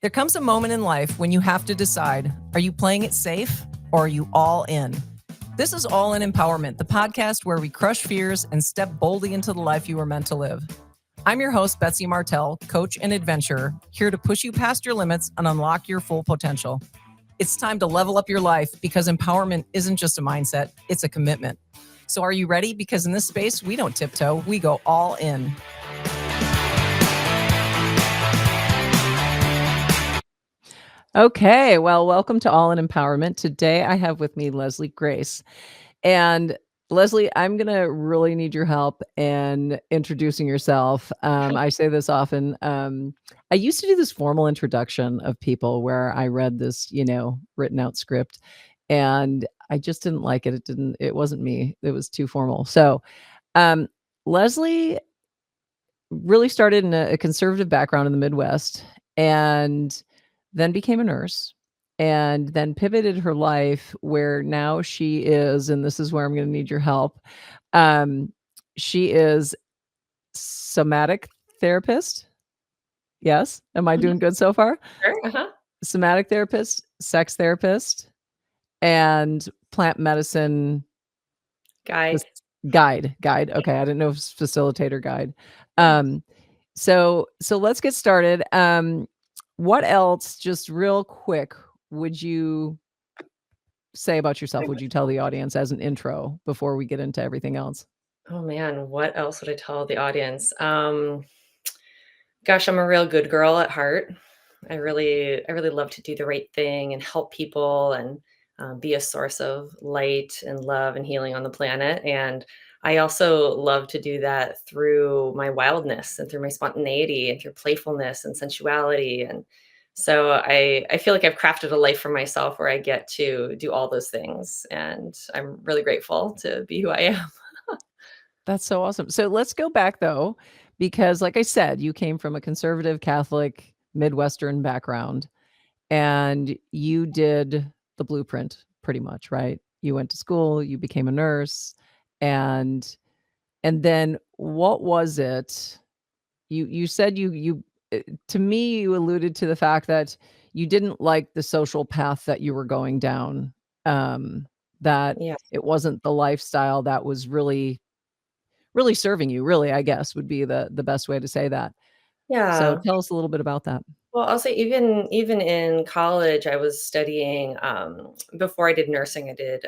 There comes a moment in life when you have to decide, are you playing it safe or are you all in? This is All In Empowerment, the podcast where we crush fears and step boldly into the life you were meant to live. I'm your host, Betsy Martell, coach and adventurer, here to push you past your limits and unlock your full potential. It's time to level up your life because empowerment isn't just a mindset, it's a commitment. So are you ready? Because in this space, we don't tiptoe, we go all in. Okay, well, welcome to All in Empowerment. Today I have with me Leslie Grace. And Leslie, I'm going to really need your help in introducing yourself. I say this often. I used to do this formal introduction of people where I read this, written out script, and I just didn't like it. It wasn't me. It was too formal. So, Leslie really started in a conservative background in the Midwest and then became a nurse and then pivoted her life where now she is, and this is where I'm going to need your help. She is somatic therapist. Yes. Am I doing good so far? Sure. Uh-huh. Somatic therapist, sex therapist, and plant medicine Guide. Guide. Okay. I didn't know if it's facilitator guide. So let's get started. What else, just real quick, would you say about yourself? Would you tell the audience as an intro before we get into everything else? Oh man, what else would I tell the audience? Gosh, I'm a real good girl at heart. I really love to do the right thing and help people and be a source of light and love and healing on the planet. And I also love to do that through my wildness and through my spontaneity and through playfulness and sensuality. And so I feel like I've crafted a life for myself where I get to do all those things. And I'm really grateful to be who I am. That's so awesome. So let's go back though, because like I said, you came from a conservative Catholic Midwestern background and you did the blueprint pretty much, right? You went to school, you became a nurse, and then what was it? You said you to me, you alluded to the fact that you didn't like the social path that you were going down, that Yeah. it wasn't the lifestyle that was really serving you, really, I guess, would be the best way to say that. So Yeah. tell us a little bit about that. Well, I'll say even in college, I was studying, before I did nursing, I did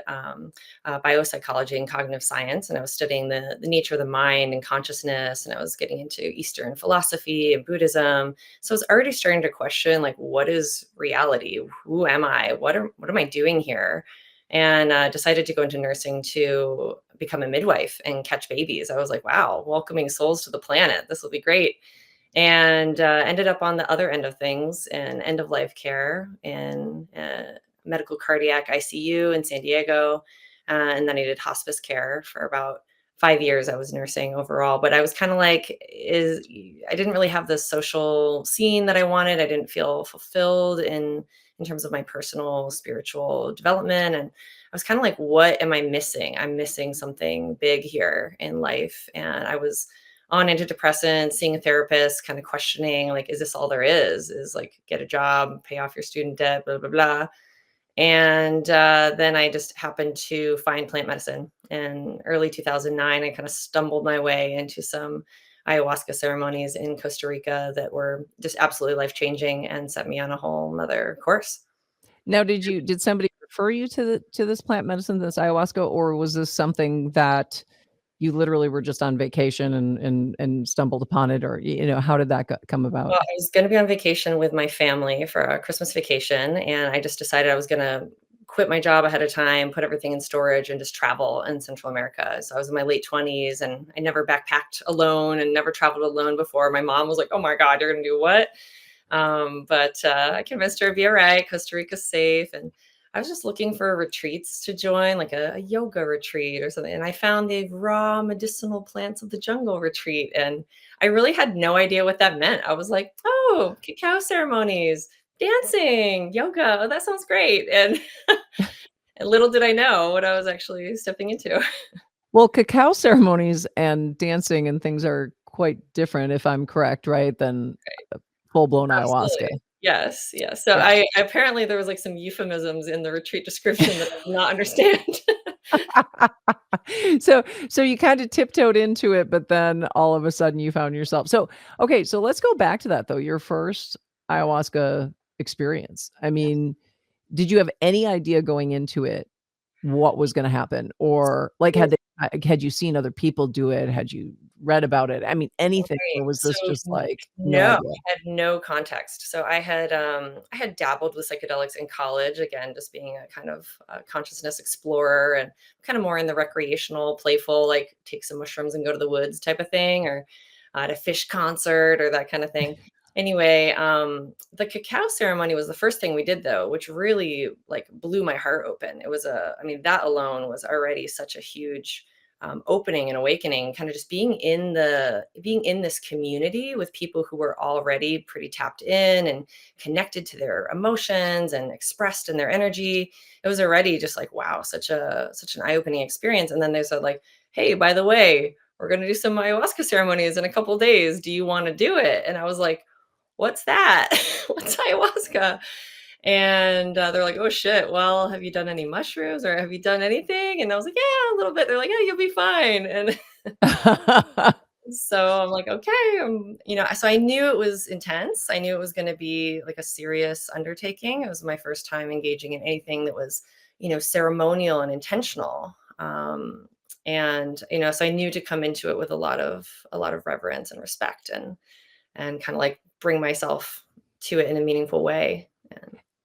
biopsychology and cognitive science, and I was studying the nature of the mind and consciousness, and I was getting into Eastern philosophy and Buddhism. So I was already starting to question, like, what is reality? Who am I? What am I doing here? And decided to go into nursing to become a midwife and catch babies. I was like, wow, welcoming souls to the planet. This will be great, and ended up on the other end of things in end of life care in medical cardiac ICU in San Diego. And then I did hospice care for about 5 years. I was nursing overall, but I was kind of like, I didn't really have the social scene that I wanted. I didn't feel fulfilled in terms of my personal spiritual development. And I was kind of like, what am I missing? I'm missing something big here in life. And I was on antidepressants, seeing a therapist, kind of questioning, like, is this all there is like, get a job, pay off your student debt, blah, blah, blah. And then I just happened to find plant medicine in early 2009. I kind of stumbled my way into some ayahuasca ceremonies in Costa Rica that were just absolutely life-changing and set me on a whole nother course. Now, did somebody refer you to this plant medicine, this ayahuasca, or was this something that you literally were just on vacation and stumbled upon it, or how did that come about? Well, I was gonna be on vacation with my family for a Christmas vacation, and I just decided I was gonna quit my job ahead of time, put everything in storage, and just travel in Central America. So I was in my late 20s, and I never backpacked alone and never traveled alone before. My mom was like, "Oh my God, you're gonna do what?" But I convinced her it'd be all right. Costa Rica's safe, and I was just looking for retreats to join, like a yoga retreat or something. And I found the raw medicinal plants of the jungle retreat, and I really had no idea what that meant. I was like, "Oh, cacao ceremonies, dancing, yoga. Oh, that sounds great." And little did I know what I was actually stepping into. Well, cacao ceremonies and dancing and things are quite different, if I'm correct, right, than full-blown ayahuasca. Absolutely. Yes, yes. So Yeah. I apparently there was, like, some euphemisms in the retreat description that I did not understand. So you kinda tiptoed into it, but then all of a sudden you found yourself okay, so let's go back to that though, your first ayahuasca experience. I Yes. mean, did you have any idea going into it what was gonna happen? Or, like, had you seen other people do it? Had you read about it? I mean, anything, Right. or was So, this just, like, no no, idea? I had no context. So I had dabbled with psychedelics in college, again, just being a kind of, consciousness explorer and kind of more in the recreational, playful, like, take some mushrooms and go to the woods type of thing, or at a fish concert or that kind of thing. Anyway, the cacao ceremony was the first thing we did though, which really, like, blew my heart open. It was I mean, that alone was already such a huge opening and awakening, kind of just being in this community with people who were already pretty tapped in and connected to their emotions and expressed in their energy. It was already just like, wow, such an eye-opening experience. And then they said, like, hey, by the way, we're going to do some ayahuasca ceremonies in a couple days, do you want to do it? And I was like, what's that? What's ayahuasca? And, they're like, "Oh, shit. Well, have you done any mushrooms or have you done anything?" And I was like, "Yeah, a little bit." They're like, "Yeah, you'll be fine." And so I'm like, "Okay." So I knew it was intense. I knew it was gonna be like a serious undertaking. It was my first time engaging in anything that was, ceremonial and intentional. So I knew to come into it with a lot of reverence and respect and kind of like bring myself to it in a meaningful way.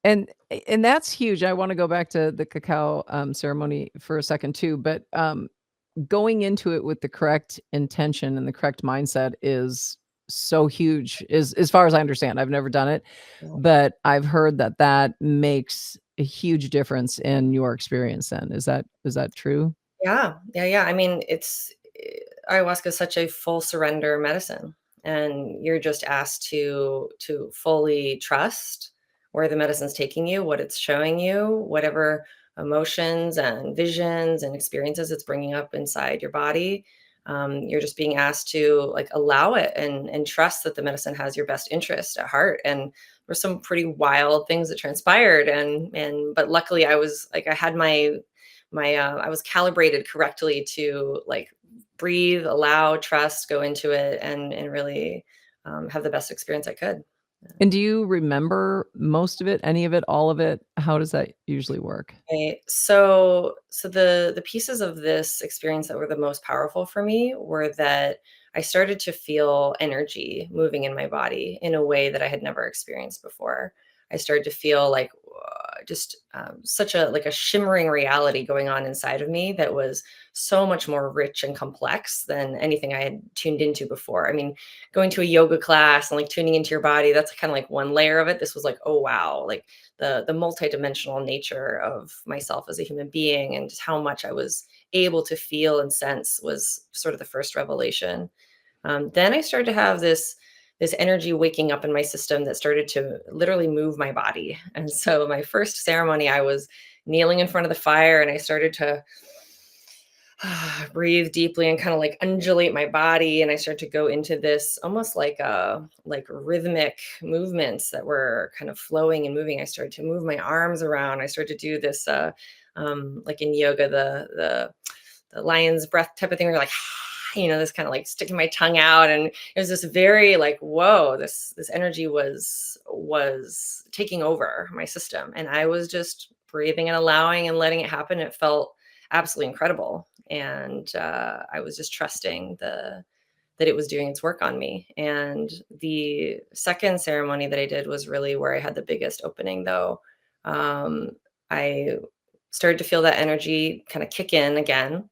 And And that's huge. I wanna go back to the cacao, ceremony for a second too, but, going into it with the correct intention and the correct mindset is so huge, as far as I understand. I've never done it, but I've heard that that makes a huge difference in your experience then. Is that true? Yeah, yeah, yeah. I mean, ayahuasca is such a full surrender medicine, and you're just asked to fully trust where the medicine's taking you, what it's showing you, whatever emotions and visions and experiences it's bringing up inside your body. You're just being asked to, like, allow it and trust that the medicine has your best interest at heart. And there's some pretty wild things that transpired, and but luckily I had I was calibrated correctly to, like, breathe, allow, trust, go into it, and really have the best experience I could. And do you remember most of it, any of it, all of it? How does that usually work? Okay, so the pieces of this experience that were the most powerful for me were that I started to feel energy moving in my body in a way that I had never experienced before. I started to feel like, just such a, like, a shimmering reality going on inside of me that was so much more rich and complex than anything I had tuned into before. I mean, going to a yoga class and, like, tuning into your body, that's kind of like one layer of it. This was like, oh wow, like the multidimensional nature of myself as a human being and just how much I was able to feel and sense was sort of the first revelation. Then I started to have this energy waking up in my system that started to literally move my body. And so my first ceremony, I was kneeling in front of the fire and I started to breathe deeply and kind of like undulate my body, and I started to go into this almost like rhythmic movements that were kind of flowing and moving. I started to move my arms around. I started to do this like in yoga, the lion's breath type of thing, where you're like this kind of like sticking my tongue out. And it was this very, like, whoa, this energy was taking over my system, and I was just breathing and allowing and letting it happen. It felt absolutely incredible. And I was just trusting that it was doing its work on me. And the second ceremony that I did was really where I had the biggest opening, though. I started to feel that energy kind of kick in again,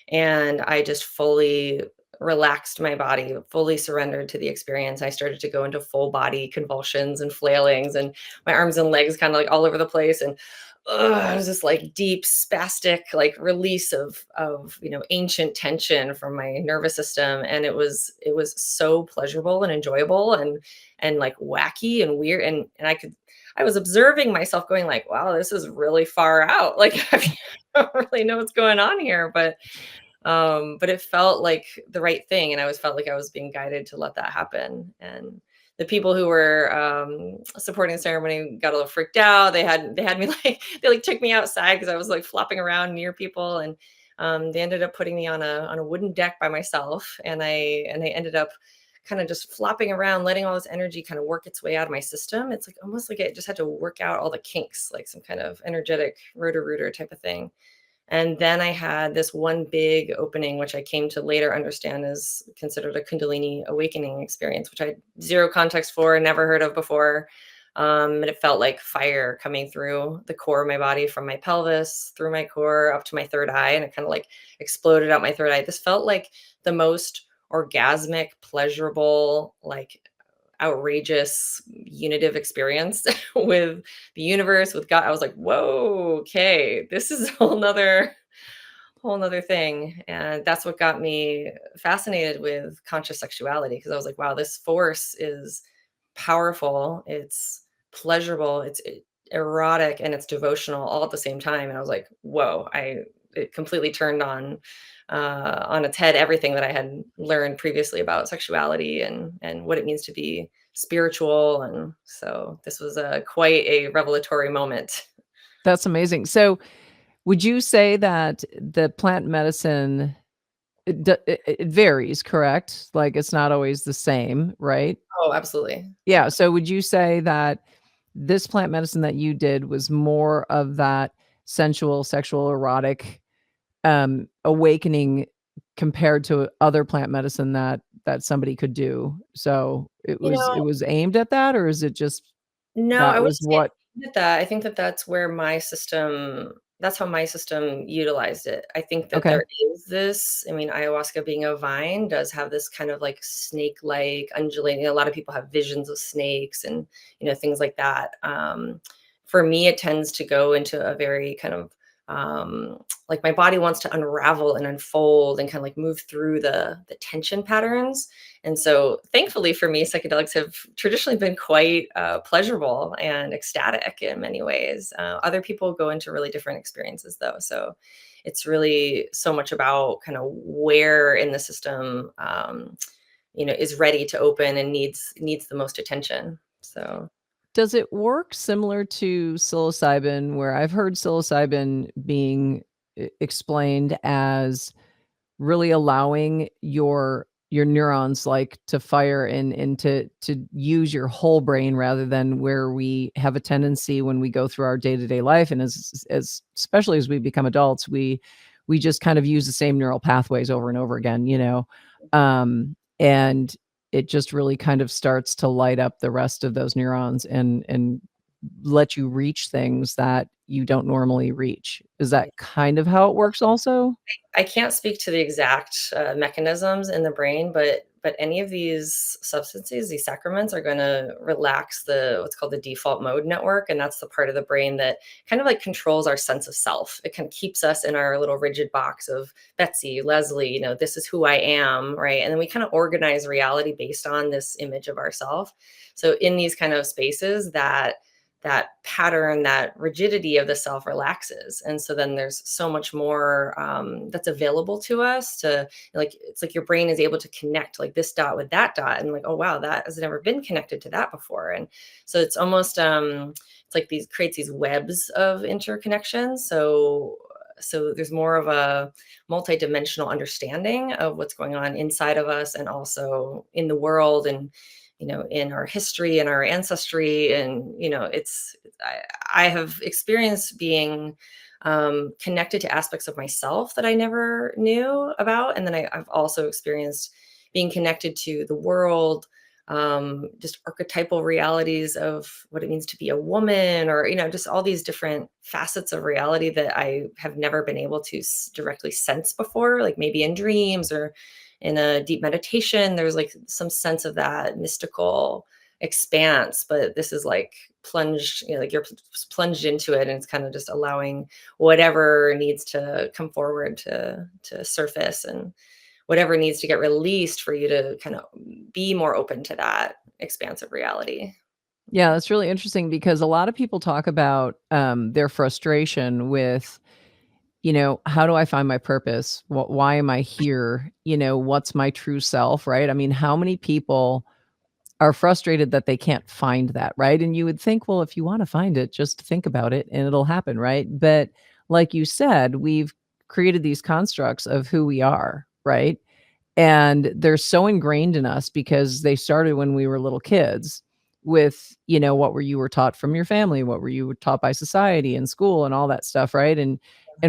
and I just fully relaxed my body, fully surrendered to the experience. I started to go into full body convulsions and flailings, and my arms and legs kind of like all over the place. And it was this like deep spastic like release of ancient tension from my nervous system. And it was so pleasurable and enjoyable and like wacky and weird. And I was observing myself going like, wow, this is really far out. Like I don't really know what's going on here. But But it felt like the right thing, and I always felt like I was being guided to let that happen. And the people who were supporting the ceremony got a little freaked out. They had me like they like took me outside because I was like flopping around near people, and they ended up putting me on a wooden deck by myself, and I ended up kind of just flopping around, letting all this energy kind of work its way out of my system. It's like almost like it just had to work out all the kinks, like some kind of energetic rotor rooter type of thing. And then I had this one big opening, which I came to later understand is considered a Kundalini awakening experience, which I had zero context for, never heard of before. And it felt like fire coming through the core of my body from my pelvis, through my core, up to my third eye. And it kind of like exploded out my third eye. This felt like the most orgasmic, pleasurable, like outrageous unitive experience with the universe, with God. I was like, whoa, okay, this is a whole nother thing. And that's what got me fascinated with conscious sexuality, because I was like, wow, this force is powerful, it's pleasurable, it's erotic, and it's devotional all at the same time. And I was like, whoa, I it completely turned on its head everything that I had learned previously about sexuality and what it means to be spiritual. And so this was a quite a revelatory moment. That's amazing. So, would you say that the plant medicine it varies, correct? Like, it's not always the same, right? Oh, absolutely. Yeah, so would you say that this plant medicine that you did was more of that sensual, sexual, erotic, awakening compared to other plant medicine that somebody could do? So, You it know, was aimed at that, or is it just no, that I was wouldn't say what that. I think that that's where my system that's how my system utilized it. I think that okay. there is this, I mean, ayahuasca being a vine does have this kind of like snake-like undulating. A lot of people have visions of snakes and, things like that. For me, it tends to go into a very kind of like my body wants to unravel and unfold and kind of like move through the tension patterns. And so, thankfully for me, psychedelics have traditionally been quite pleasurable and ecstatic in many ways. Other people go into really different experiences, though. So, it's really so much about kind of where in the system, is ready to open and needs the most attention. So, Does it work similar to psilocybin, where I've heard psilocybin being explained as really allowing your neurons, like, to fire and to use your whole brain rather than where we have a tendency when we go through our day-to-day life, and as especially as we become adults, we just kind of use the same neural pathways over and over again, you know? And it just really kind of starts to light up the rest of those neurons and let you reach things that you don't normally reach. Is that kind of how it works also? I can't speak to the exact mechanisms in the brain, but any of these substances, these sacraments, are going to relax the what's called the default mode network, and that's the part of the brain that kind of like controls our sense of self. It kind of keeps us in our little rigid box of Betsy, Leslie. This is who I am, right? And then we kind of organize reality based on this image of ourself. So in these kind of spaces, that pattern, that rigidity of the self relaxes. And so then there's so much more that's available to us to like, it's like your brain is able to connect like this dot with that dot. And like, oh, wow, that has never been connected to that before. And so it's almost, it's like these creates these webs of interconnection. So there's more of a multidimensional understanding of what's going on inside of us and also in the world and in our history and our ancestry. And I have experienced being connected to aspects of myself that I never knew about, and then I've also experienced being connected to the world, just archetypal realities of what it means to be a woman, or just all these different facets of reality that I have never been able to directly sense before, like maybe in dreams or in a deep meditation. There's like some sense of that mystical expanse, but this is like plunged, like you're plunged into it, and it's kind of just allowing whatever needs to come forward to surface, and whatever needs to get released for you to kind of be more open to that expansive reality. Yeah, that's really interesting because a lot of people talk about, their frustration with how do I find my purpose? Why am I here? What's my true self, right? I mean, how many people are frustrated that they can't find that, right? And you would think, well, if you want to find it, just think about it and it'll happen, right? But like you said, we've created these constructs of who we are, right? And they're so ingrained in us because they started when we were little kids with, what were taught from your family, what were you taught by society and school and all that stuff, right? And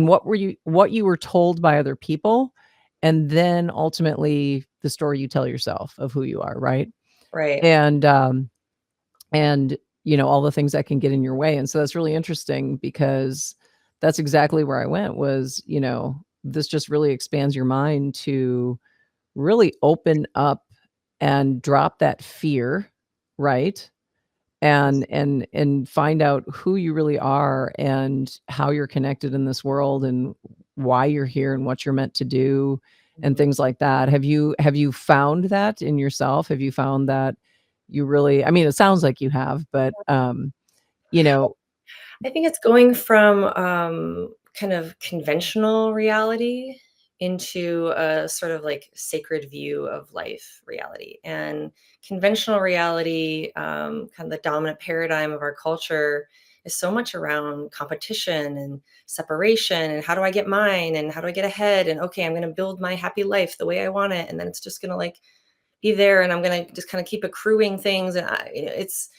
what you were told by other people, and then ultimately the story you tell yourself of who you are, right? Right. And all the things that can get in your way. And so that's really interesting because that's exactly where I went was, this just really expands your mind to really open up and drop that fear, right? And find out who you really are and how you're connected in this world and why you're here and what you're meant to do and Mhm. things like that. Have you found that in yourself? Have you found that you really, I mean, it sounds like you have, but you know, I think it's going from, kind of conventional reality into a sort of like sacred view of life reality. And conventional reality, kind of the dominant paradigm of our culture, is so much around competition and separation and how do I get mine and how do I get ahead and okay, I'm going to build my happy life the way I want it, and then it's just going to like be there and I'm going to just kind of keep accruing things. And it's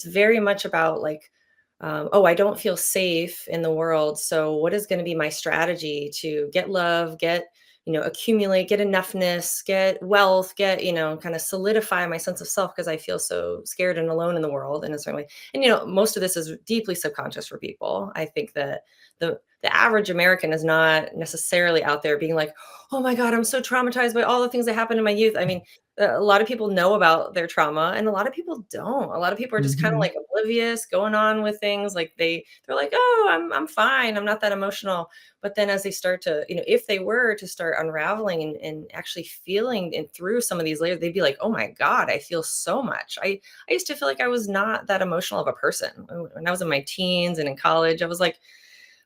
very much about like, oh, I don't feel safe in the world. So what is going to be my strategy to get love, get, accumulate, get enoughness, get wealth, get, kind of solidify my sense of self because I feel so scared and alone in the world in a certain way. And, most of this is deeply subconscious for people. I think that the average American is not necessarily out there being like, oh my God, I'm so traumatized by all the things that happened in my youth. I mean, a lot of people know about their trauma and a lot of people don't. A lot of people are just kind of mhm. like oblivious, going on with things like they're like, "Oh, I'm fine. I'm not that emotional." But then as they start to, if they were to start unraveling and actually feeling and through some of these layers, they'd be like, "Oh my God, I feel so much." I used to feel like I was not that emotional of a person. When I was in my teens and in college, I was like,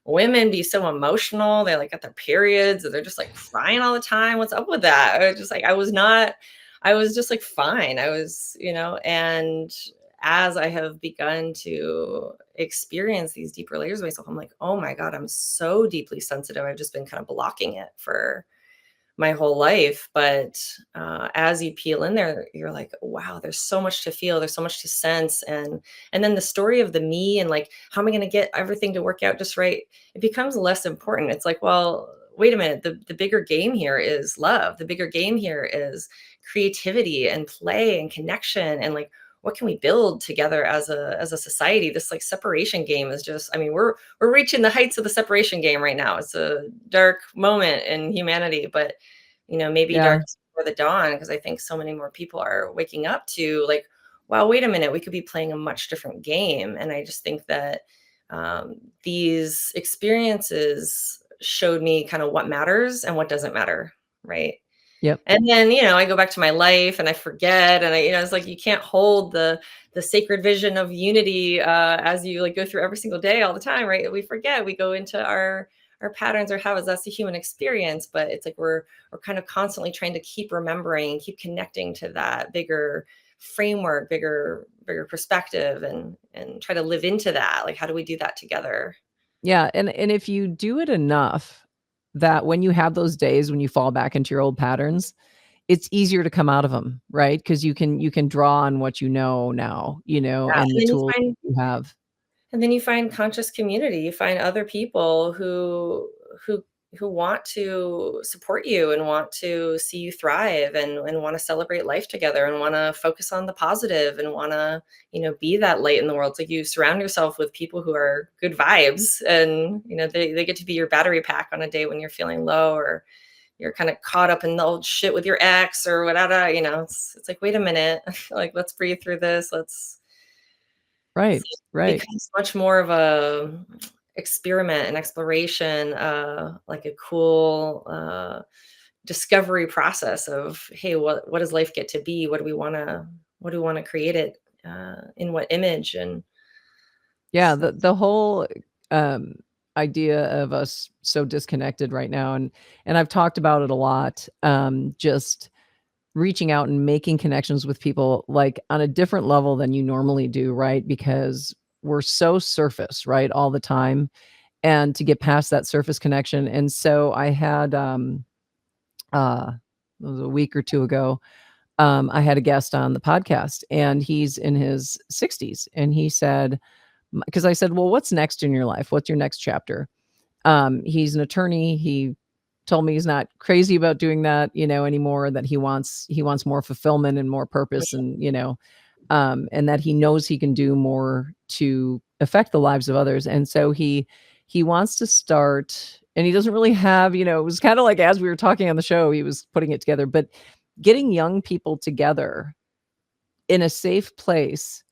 women be so emotional. They like got their periods, or they're just like crying all the time. What's up with that? I was just like, I was not, I was just like fine. I was, and as I have begun to experience these deeper layers of myself, I'm like, oh my God, I'm so deeply sensitive. I've just been kind of blocking it for my whole life. But as you peel in there, you're like, wow, there's so much to feel, there's so much to sense, and then the story of the me and like, how am I going to get everything to work out just right? It becomes less important. It's like, well, wait a minute, the bigger game here is love. The bigger game here is creativity and play and connection and like what can we build together as a society. This like separation game is just, I mean, we're reaching the heights of the separation game right now. It's a dark moment in humanity, but maybe Yeah. darkest before the dawn, because I think so many more people are waking up to like, wow, wait a minute, we could be playing a much different game. And I just think that these experiences showed me kind of what matters and what doesn't matter, right? Yep. And then, I go back to my life and I forget. And it's like you can't hold the sacred vision of unity as you like go through every single day all the time, right? We forget. We go into our patterns or habits. That's the human experience. But it's like we're kind of constantly trying to keep remembering, keep connecting to that bigger framework, bigger perspective, and try to live into that. Like, how do we do that together? Yeah, and if you do it enough, that when you have those days when you fall back into your old patterns, it's easier to come out of them, right? Because you can draw on what you know now, Yeah. and the And then you tools find you have. conscious community. You find other people who who want to support you and want to see you thrive and want to celebrate life together and want to focus on the positive and want to, be that light in the world. It's like you surround yourself with people who are good vibes and, they get to be your battery pack on a day when you're feeling low or you're kind of caught up in the old shit with your ex or whatever, it's like, wait a minute, like, let's breathe through this. Right, So it right. becomes much more of a experiment and exploration, like a cool discovery process of, hey, what does life get to be? What do we want to create it in what image? And Yeah, so the whole, um idea of us so disconnected right now, and I've talked about it a lot, just reaching out and making connections with people, like, on a different level than you normally do, right? Because we're so surface, right, all the time, and to get past that surface connection. And so I had, uh, it was a week or 2 ago, I had a guest on the podcast, and he's in his 60s, and he said, because I said, "Well, what's next in your life? What's your next chapter?" He's an attorney. He told me he's not crazy about doing that, anymore, that he wants more fulfillment and more purpose, and, and that he knows he can do more to affect the lives of others. And so he wants to start, and he doesn't really have, it was kind of like, as we were talking on the show, he was putting it together, but getting young people together in a safe place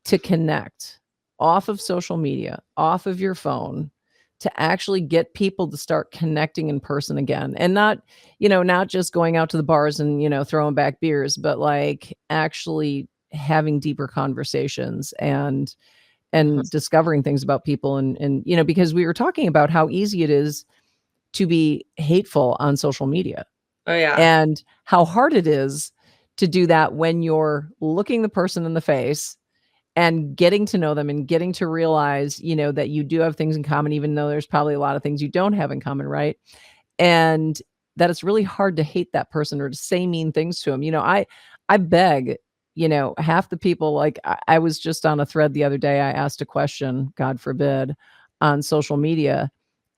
to connect off of social media, off of your phone, to actually get people to start connecting in person again, and not just going out to the bars and, throwing back beers, but like actually having deeper conversations Mhm. and discovering things about people. And because we were talking about how easy it is to be hateful on social media, Oh, yeah. and how hard it is to do that when you're looking the person in the face and getting to know them and getting to realize, that you do have things in common, even though there's probably a lot of things you don't have in common, right? And that it's really hard to hate that person or to say mean things to them. I beg, half the people, like, I was just on a thread the other day. I asked a question, God forbid, on social media,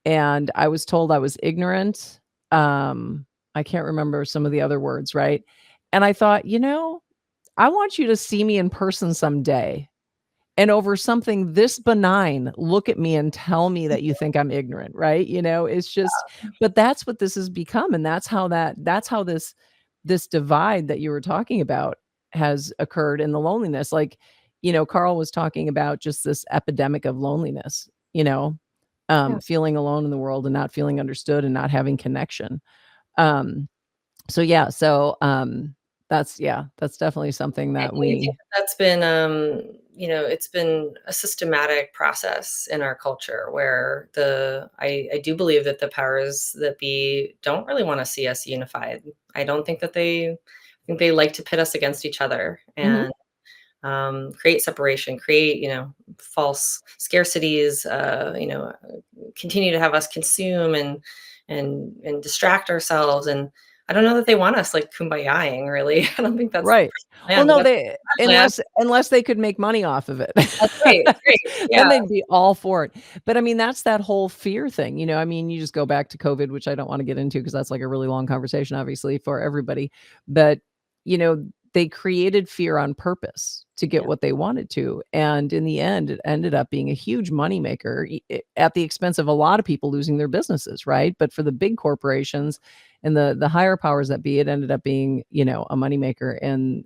and I was told I was ignorant. I can't remember some of the other words, right? And I thought, I want you to see me in person someday, and over something this benign, look at me and tell me that you think I'm ignorant, right? It's just, but that's what this has become, and that's how this divide that you were talking about has occurred in the loneliness. Like, Carl was talking about just this epidemic of loneliness, Yeah. feeling alone in the world and not feeling understood and not having connection. Um, so yeah, that's definitely something And that do you think we. that that's been, it's been a systematic process in our culture where I do believe that the powers that be don't really want to see us unified. I don't think that I think they like to pit us against each other Mhm. and create separation, create, false scarcities, continue to have us consume and distract ourselves. And I don't know that they want us like kumbayaing, really. I don't think that's the Right. Well, plan, but no, that's they the plan. unless they could make money off of it. That's right, that's right. Then Yeah, they'd be all for it. But I mean, that's that whole fear thing, I mean, you just go back to COVID, which I don't wanna get into because that's like a really long conversation, obviously, for everybody. But, you know, they created fear on purpose to get yeah, what they wanted to, and in the end, it ended up being a huge moneymaker at the expense of a lot of people losing their businesses, right? But for the big corporations and the higher powers that be, it ended up being, a moneymaker. And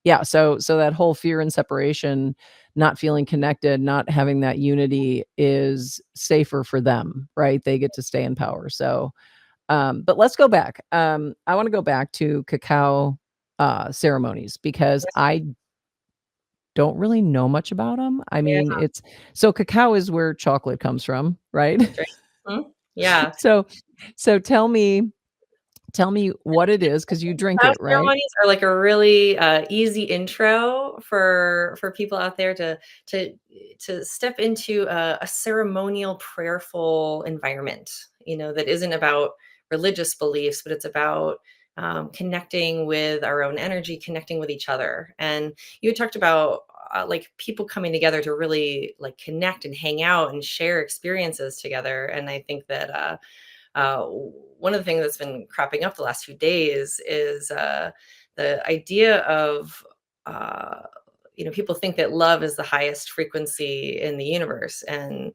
yeah, so that whole fear and separation, not feeling connected, not having that unity is safer for them, right? They get to stay in power. So but let's go back. I want to go back to cacao ceremonies because I don't really know much about them. I yeah, mean, it's so cacao is where chocolate comes from, right? that's right. Mhm. Yeah. So tell me what it is, because you drink Cacao it, right? ceremonies are like a really, easy intro for people out there to to step into a ceremonial, prayerful environment, that isn't about religious beliefs, but it's about, connecting with our own energy, connecting with each other. And you had talked about, like, people coming together to really, like, connect and hang out and share experiences together, and I think that, one of the things that's been cropping up the last few days is the idea of uh, people think that love is the highest frequency in the universe, and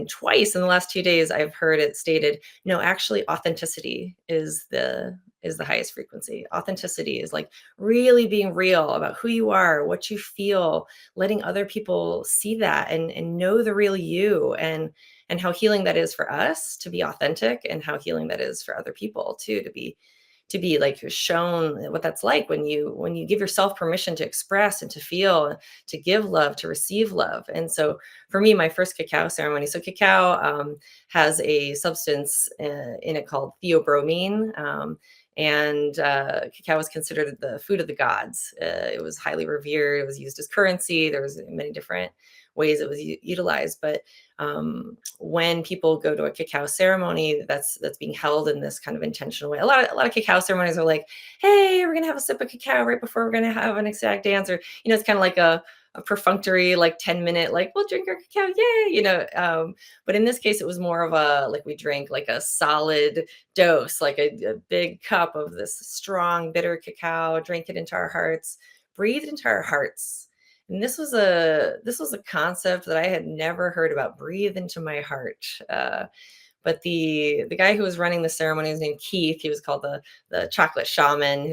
twice in the last 2 days I've heard it stated, no, actually authenticity is the highest frequency. Authenticity is like really being real about who you are, what you feel, letting other people see that and know the real you, and how healing that is for us to be authentic, and how healing that is for other people too to be to be like shown what that's like when you give yourself permission to express and to feel, to give love, to receive love. And so for me, my first cacao ceremony, so cacao has a substance in it called theobromine. And cacao was considered the food of the gods. It was highly revered. It was used as currency. There was many different ways it was utilized. But when people go to a cacao ceremony, that's being held in this kind of intentional way. A lot of cacao ceremonies are like, hey, we're gonna have a sip of cacao right before we're gonna have an exact dance, or it's kind of like a perfunctory like 10-minute like we'll drink our cacao, yay, but in this case it was more of a like we drank like a solid dose, like a big cup of this strong bitter cacao, drank it into our hearts, breathed into our hearts. And this was a concept that I had never heard about. Breathe into my heart. But the guy who was running the ceremony was named Keith. He was called the chocolate shaman.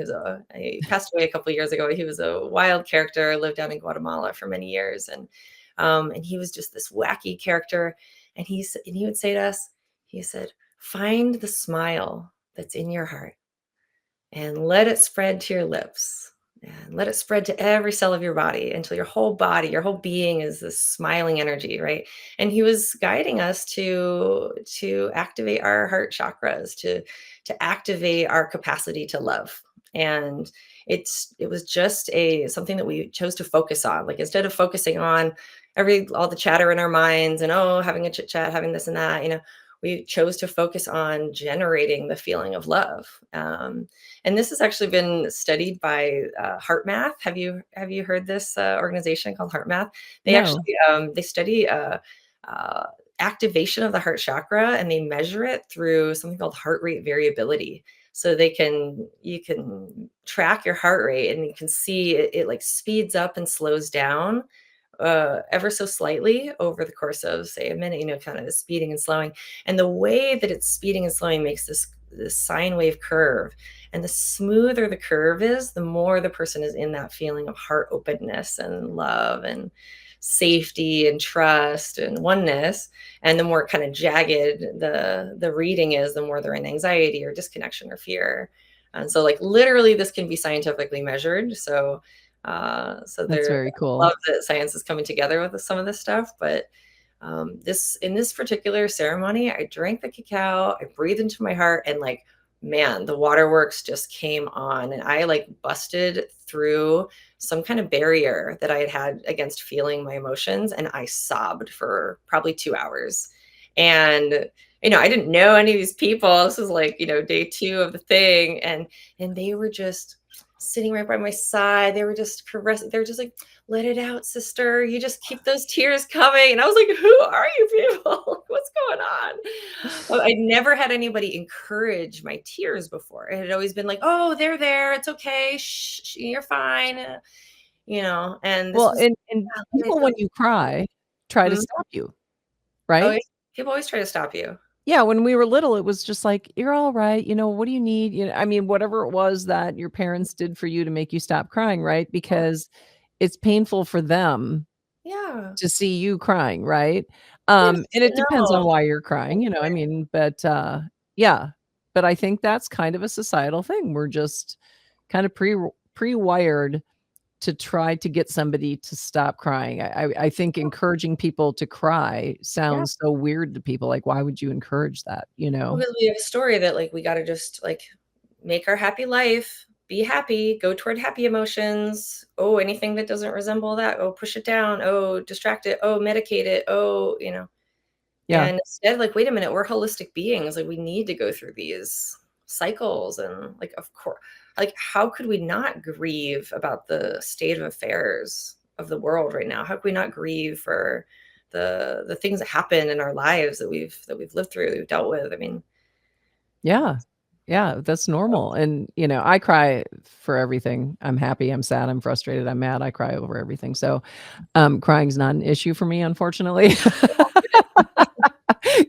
He passed away a couple of years ago. He was a wild character, lived down in Guatemala for many years, and he was just this wacky character. And he would say to us, he said, "Find the smile that's in your heart and let it spread to your lips." And let it spread to every cell of your body, your whole being is this smiling energy, right? And he was guiding us to activate our heart chakras, to activate our capacity to love. And it was just a something that we chose to focus on. Like instead of focusing on all the chatter in our minds and having a chit chat, having this and that, we chose to focus on generating the feeling of love. And this has actually been studied by Heart Math. Have you heard this organization called Heart Math? They No. actually they study uh, activation of the heart chakra, and they measure it through something called heart rate variability. So you can track your heart rate, and you can see it like speeds up and slows down ever so slightly over the course of say a minute, kind of speeding and slowing. And the way that it's speeding and slowing makes this sine wave curve. And the smoother the curve is, the more the person is in that feeling of heart openness and love and safety and trust and oneness. And the more kind of jagged the reading is, the more they're in anxiety or disconnection or fear. And so like literally this can be scientifically measured. So That's there, very I cool. love that science is coming together with some of this stuff. But in this particular ceremony, I drank the cacao, I breathed into my heart, and like, man, the waterworks just came on, and I like busted through some kind of barrier that I had against feeling my emotions, and I sobbed for probably 2 hours. And I didn't know any of these people. This was like day two of the thing, and they were just sitting right by my side. They were just caressing. They were just like, "Let it out, sister. You just keep those tears coming." And I was like, "Who are you people? What's going on?" Well, I'd never had anybody encourage my tears before. It had always been like, "Oh, they're there. It's okay. Shh, you're fine." And this Well, was, and yeah, let it people when go. you cry try to Mhm. stop you, Oh, right? yeah. People always try to stop you. Yeah, when we were little, it was just like, "You're all right, what do you need?" I mean, whatever it was that your parents did for you to make you stop crying, right? Because it's painful for them Yeah. to see you crying, right? Yes, And it I depends on know. why you're crying, I mean, but, yeah. But I think that's kind of a societal thing. We're just kind of pre-wired to try to get somebody to stop crying. I think encouraging people to cry Yeah. sounds so weird to people, like, why would you encourage that, you Well, know? because we have a story that like we got to just like make our happy life, be happy, go toward happy emotions. Oh, anything that doesn't resemble that, oh, push it down. Oh, distract it. Oh, medicate it. Oh. Yeah, And instead, like, wait a minute, we're holistic beings. Like, we need to go through these cycles. And, like, of course, like, how could we not grieve about the state of affairs of the world right now? How could we not grieve for the things that happen in our lives that we've lived through, that we've dealt with? I mean, yeah, yeah, that's normal, and, I cry for everything. I'm happy, I'm sad, I'm frustrated, I'm mad, I cry over everything, so, crying's not an issue for me, unfortunately.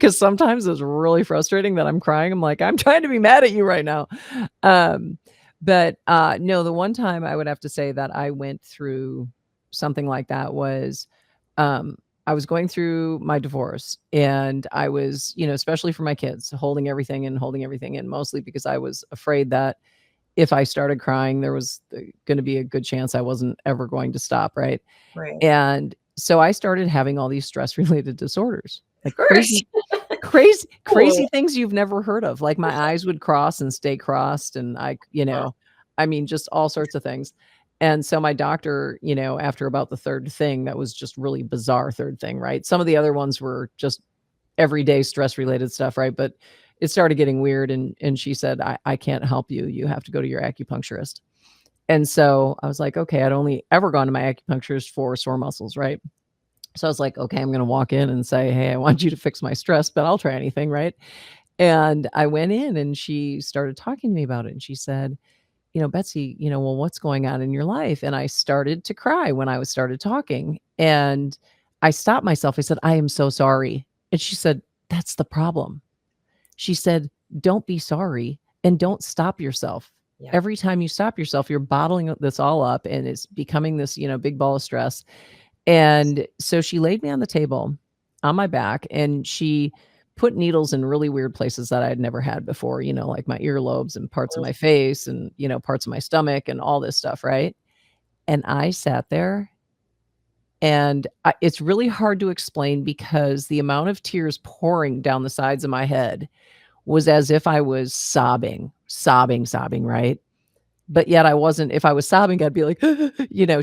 'Cause sometimes it's really frustrating that I'm crying. I'm like, "I'm trying to be mad at you right now." Um, but, no, the one time I would have to say that I went through something like that was, I was going through my divorce, and I was, especially for my kids, holding everything and holding everything in, mostly because I was afraid that if I started crying, there was gonna be a good chance I wasn't ever going to stop, right? Right. And so I started having all these stress related disorders, Of like course. crazy Cool. things you've never heard of. Like my eyes would cross and stay crossed and Wow. I mean, just all sorts of things. And so my doctor, after about the 3rd thing, that was just really bizarre 3rd thing, right? Some of the other ones were just everyday stress related stuff, right? But it started getting weird and she said, I can't help you. You have to go to your acupuncturist. And so I was like, okay, I'd only ever gone to my acupuncturist for sore muscles, right? So I was like, okay, I'm going to walk in and say, hey, I want you to fix my stress, but I'll try anything, right? And I went in and she started talking to me about it. And she said, Betsy, well, what's going on in your life? And I started to cry when I was started talking. And I stopped myself. I said, I am so sorry. And she said, that's the problem. She said, don't be sorry and don't stop yourself. Yeah. Every time you stop yourself, you're bottling this all up and it's becoming this, big ball of stress. And so she laid me on the table on my back and she put needles in really weird places that I had never had before, like my earlobes and parts of my face and, parts of my stomach and all this stuff, right? And I sat there and it's really hard to explain because the amount of tears pouring down the sides of my head was as if I was sobbing, right? But yet I wasn't. If I was sobbing, I'd be like,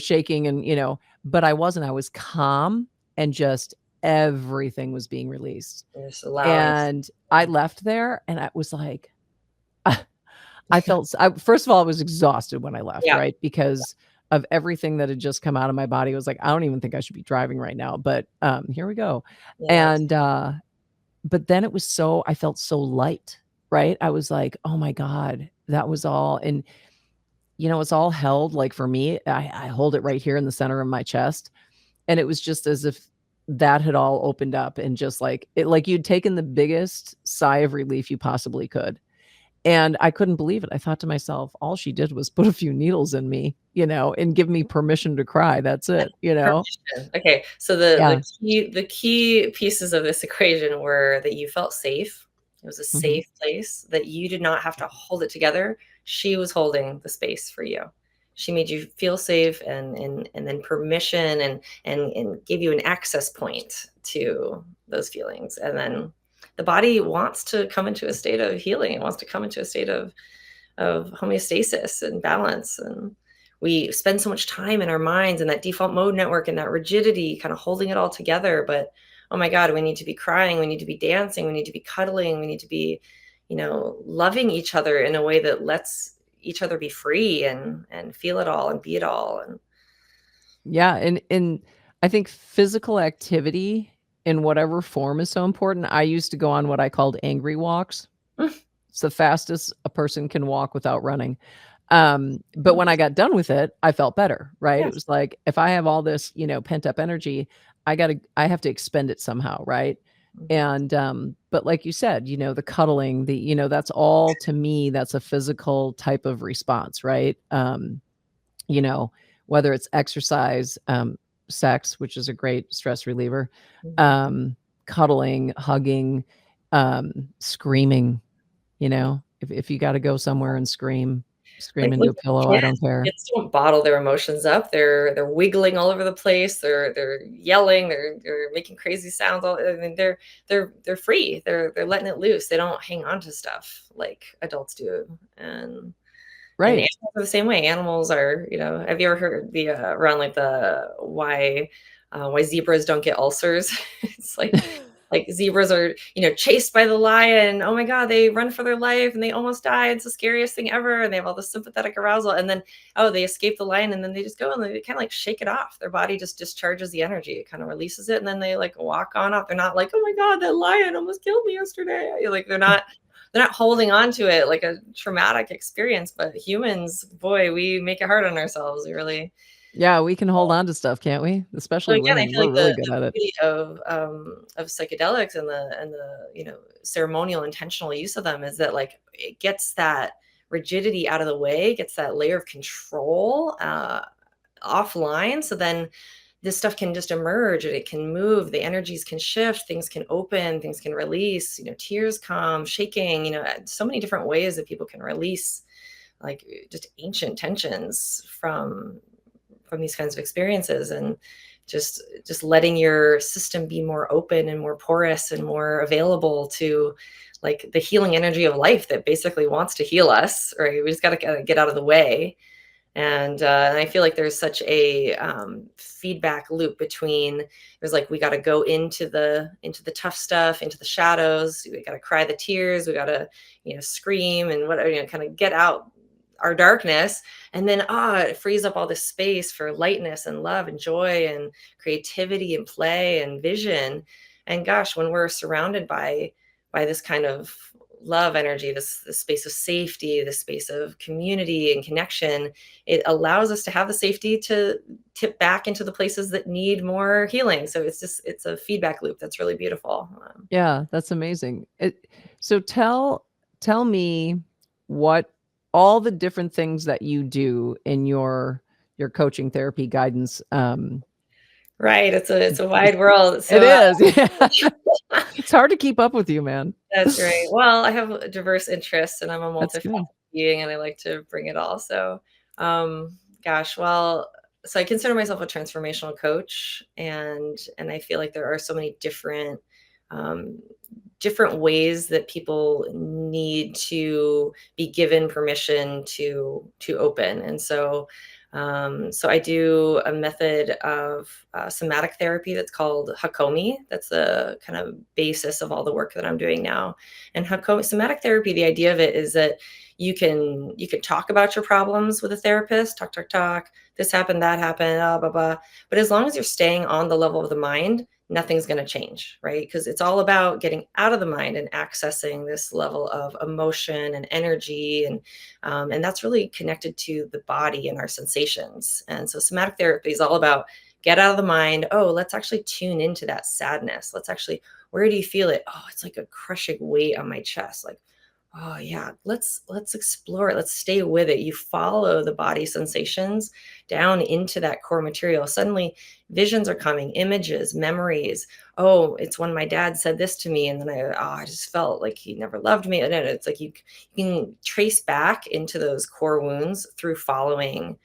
shaking and, but I wasn't. I was calm and just everything was being released. You're just allowing. And I left there and I was like, I felt, first of all, I was exhausted when I left, Yeah. right? Because of everything that had just come out of my body. I was like, I don't even think I should be driving right now, but here we go. Yeah. And, but then I felt so light, right? I was like, oh my God, that was all. And it's all held, like, for me, I hold it right here in the center of my chest, and it was just as if that had all opened up and just, like you'd taken the biggest sigh of relief you possibly could, and I couldn't believe it. I thought to myself, "All she did was put a few needles in me, and give me permission to cry, that's it," you know? Permission. Okay, so the Yeah. the key pieces of this equation were that you felt safe. It was a Mhm. safe place, that you did not have to hold it together. She was holding the space for you. She made you feel safe and then permission and gave you an access point to those feelings. And then the body wants to come into a state of healing. It wants to come into a state of homeostasis and balance. And we spend so much time in our minds and that default mode network and that rigidity kind of holding it all together. But oh my God, we need to be crying, we need to be dancing, we need to be cuddling, we need to be, loving each other in a way that lets each other be free and feel it all and be it all. And Yeah, and I think physical activity in whatever form is so important. I used to go on what I called angry walks. It's the fastest a person can walk without running. But when I got done with it, I felt better, right? It yes. was like, if I have all this, pent up energy, I have to expend it somehow, right? Mhm. And, but like you said, the cuddling, that's all to me, that's a physical type of response, right? You know, whether it's exercise, sex, which is a great stress reliever, Mhm. um, cuddling, hugging, screaming, if you gotta go somewhere and scream Like, into look a at pillow, I kids. don't care. Kids don't bottle their emotions up. They're wiggling all over the place. They're yelling. They're making crazy sounds. I mean, they're free. They're letting it loose. They don't hang on to stuff like adults do. And Right. animals are the same way. Animals are, have you ever heard the around like the why zebras don't get ulcers? It's like zebras are, chased by the lion. Oh my God, they run for their life and they almost die. It's the scariest thing ever. And they have all this sympathetic arousal. And then, oh, they escape the lion and then they just go and they kind of like shake it off. Their body just discharges the energy. It kind of releases it. And then they like walk on off. They're not like, oh my God, that lion almost killed me yesterday. Like they're not holding on to it like a traumatic experience. But humans, boy, we make it hard on ourselves. We really. Yeah, we can hold on to stuff, can't we? So Especially again, I women, feel we're like really good the at it. beauty of psychedelics and the ceremonial intentional use of them is that like it gets that rigidity out of the way, gets that layer of control offline. So then this stuff can just emerge and it can move. The energies can shift, things can open, things can release. Tears come, shaking. So many different ways that people can release like just ancient tensions from these kinds of experiences, and just letting your system be more open and more porous and more available to like the healing energy of life that basically wants to heal us, right? We just got to get out of the way. And I feel like there's such a feedback loop between, there's like we got to go into the tough stuff, into the shadows, we got to cry the tears, we got to scream and whatever, kind of get out our darkness, and then it frees up all this space for lightness and love and joy and creativity and play and vision. And gosh, when we're surrounded by this kind of love energy, this space of safety, this space of community and connection, it allows us to have the safety to tip back into the places that need more healing. So it's a feedback loop that's really beautiful. Yeah, that's amazing. So tell me what all the different things that you do in your coaching therapy guidance, Right, it's a just wide world. it So is, yeah. It's hard to keep up with you, man. that's right. Well, I have diverse interests, and I'm a That's multifaceted good. being, and I like to bring it all. So, gosh, well, so I consider myself a transformational coach, and I feel like there are so many um, different ways that people need to be given permission to open. And so I do a method of somatic therapy that's called Hakomi. That's the kind of basis of all the work that I'm doing now. And Hakomi somatic therapy, the idea of it is that you can talk about your problems with a therapist, talk. This happened, that happened, blah blah. But as long as you're staying on the level of the mind, nothing's going to change, right? Because it's all about getting out of the mind and accessing this level of emotion and energy, and that's really connected to the body and our sensations. And so somatic therapy is all about get out of the mind. Oh, let's actually tune into that sadness. Let's actually, where do you feel it? Oh, it's like a crushing weight on my chest. Like, oh yeah, let's explore it. Let's stay with it. You follow the body sensations down into that core material. Suddenly visions are coming, images, memories. Oh, it's when my dad said this to me, and then I just felt like he never loved me. And then it's like you can trace back into those core wounds through following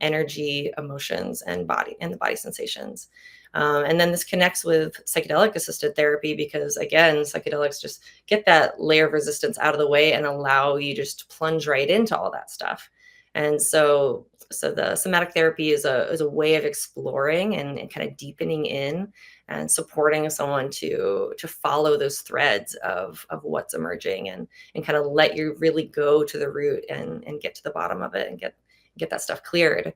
energy, emotions, and the body sensations. And then this connects with psychedelic assisted therapy because, again, psychedelics just get that layer of resistance out of the way and allow you just to plunge right into all that stuff. And so the somatic therapy is a way of exploring and kind of deepening in and supporting someone to follow those threads of what's emerging, and kind of let you really go to the root and get to the bottom of it and get that stuff cleared.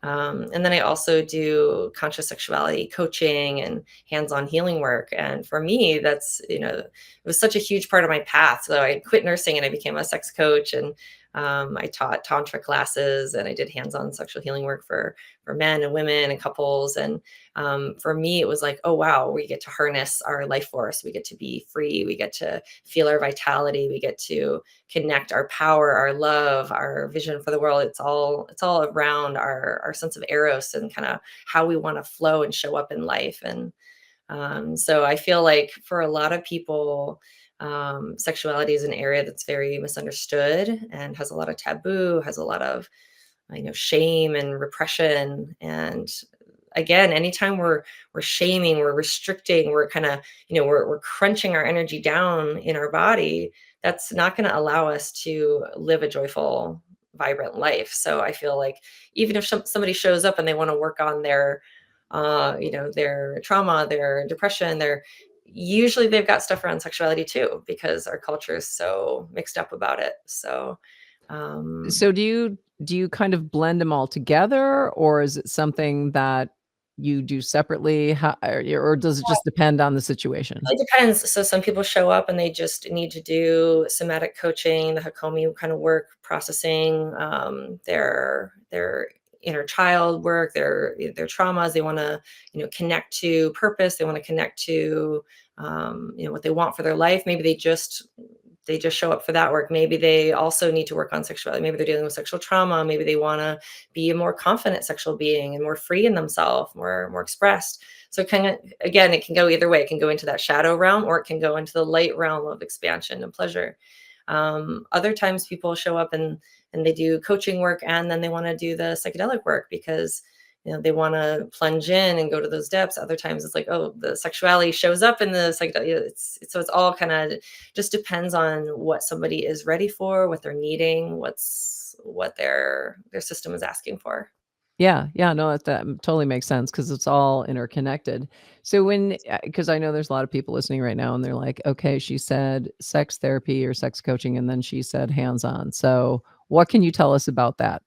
And then I also do conscious sexuality coaching and hands-on healing work. And for me, it was such a huge part of my path. So I quit nursing and I became a sex coach, and I taught tantra classes, and I did hands-on sexual healing work for men and women and couples. And for me, it was like, oh wow, we get to harness our life force. We get to be free. We get to feel our vitality. We get to connect our power, our love, our vision for the world. It's all around our sense of eros and kind of how we want to flow and show up in life. And so I feel like for a lot of people, sexuality is an area that's very misunderstood and has a lot of taboo, has a lot of shame and repression. And again, anytime we're shaming, we're restricting, we're kind of we're crunching our energy down in our body, that's not going to allow us to live a joyful, vibrant life. So I feel like even if somebody shows up and they want to work on their trauma, their depression, their usually they've got stuff around sexuality too, because our culture is so mixed up about it. So um So do you kind of blend them all together, or is it something that you do separately? How or does it just depend on the situation? It depends. So some people show up and they just need to do somatic coaching, the Hakomi kind of work, processing their inner child work, their traumas. They want to connect to purpose. They want to connect to what they want for their life. Maybe they just show up for that work. Maybe they also need to work on sexuality. Maybe they're dealing with sexual trauma. Maybe they want to be a more confident sexual being and more free in themselves, more expressed. So kind of again, it can go either way. It can go into that shadow realm, or it can go into the light realm of expansion and pleasure. Other times people show up and and they do coaching work, and then they want to do the psychedelic work because they want to plunge in and go to those depths. Other times it's like, oh, the sexuality shows up in the psychedelic. So it's all kind of just depends on what somebody is ready for, what they're needing, what their system is asking for. Yeah, yeah, no, that totally makes sense because it's all interconnected. So when, because I know there's a lot of people listening right now and they're like, "Okay, she said sex therapy or sex coaching, and then she said hands-on." So what can you tell us about that?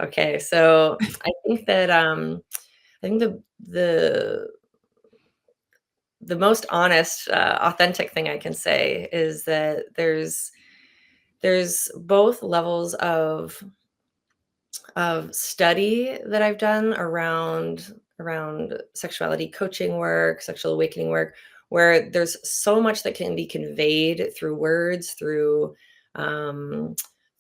Okay, so I think the most honest, authentic thing I can say is that there's both levels of study that I've done around sexuality coaching work, sexual awakening work, where there's so much that can be conveyed through words, um,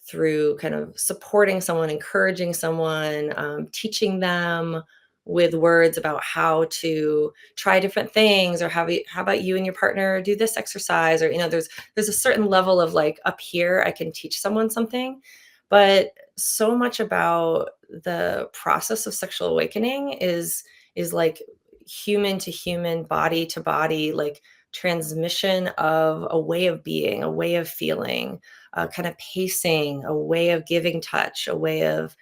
through kind of supporting someone, encouraging someone, teaching them with words about how to try different things, or how about you and your partner do this exercise, or there's a certain level of like up here I can teach someone something, but so much about the process of sexual awakening is like human to human, body to body, like transmission of a way of being, a way of feeling, kind of pacing, a way of giving touch, a way of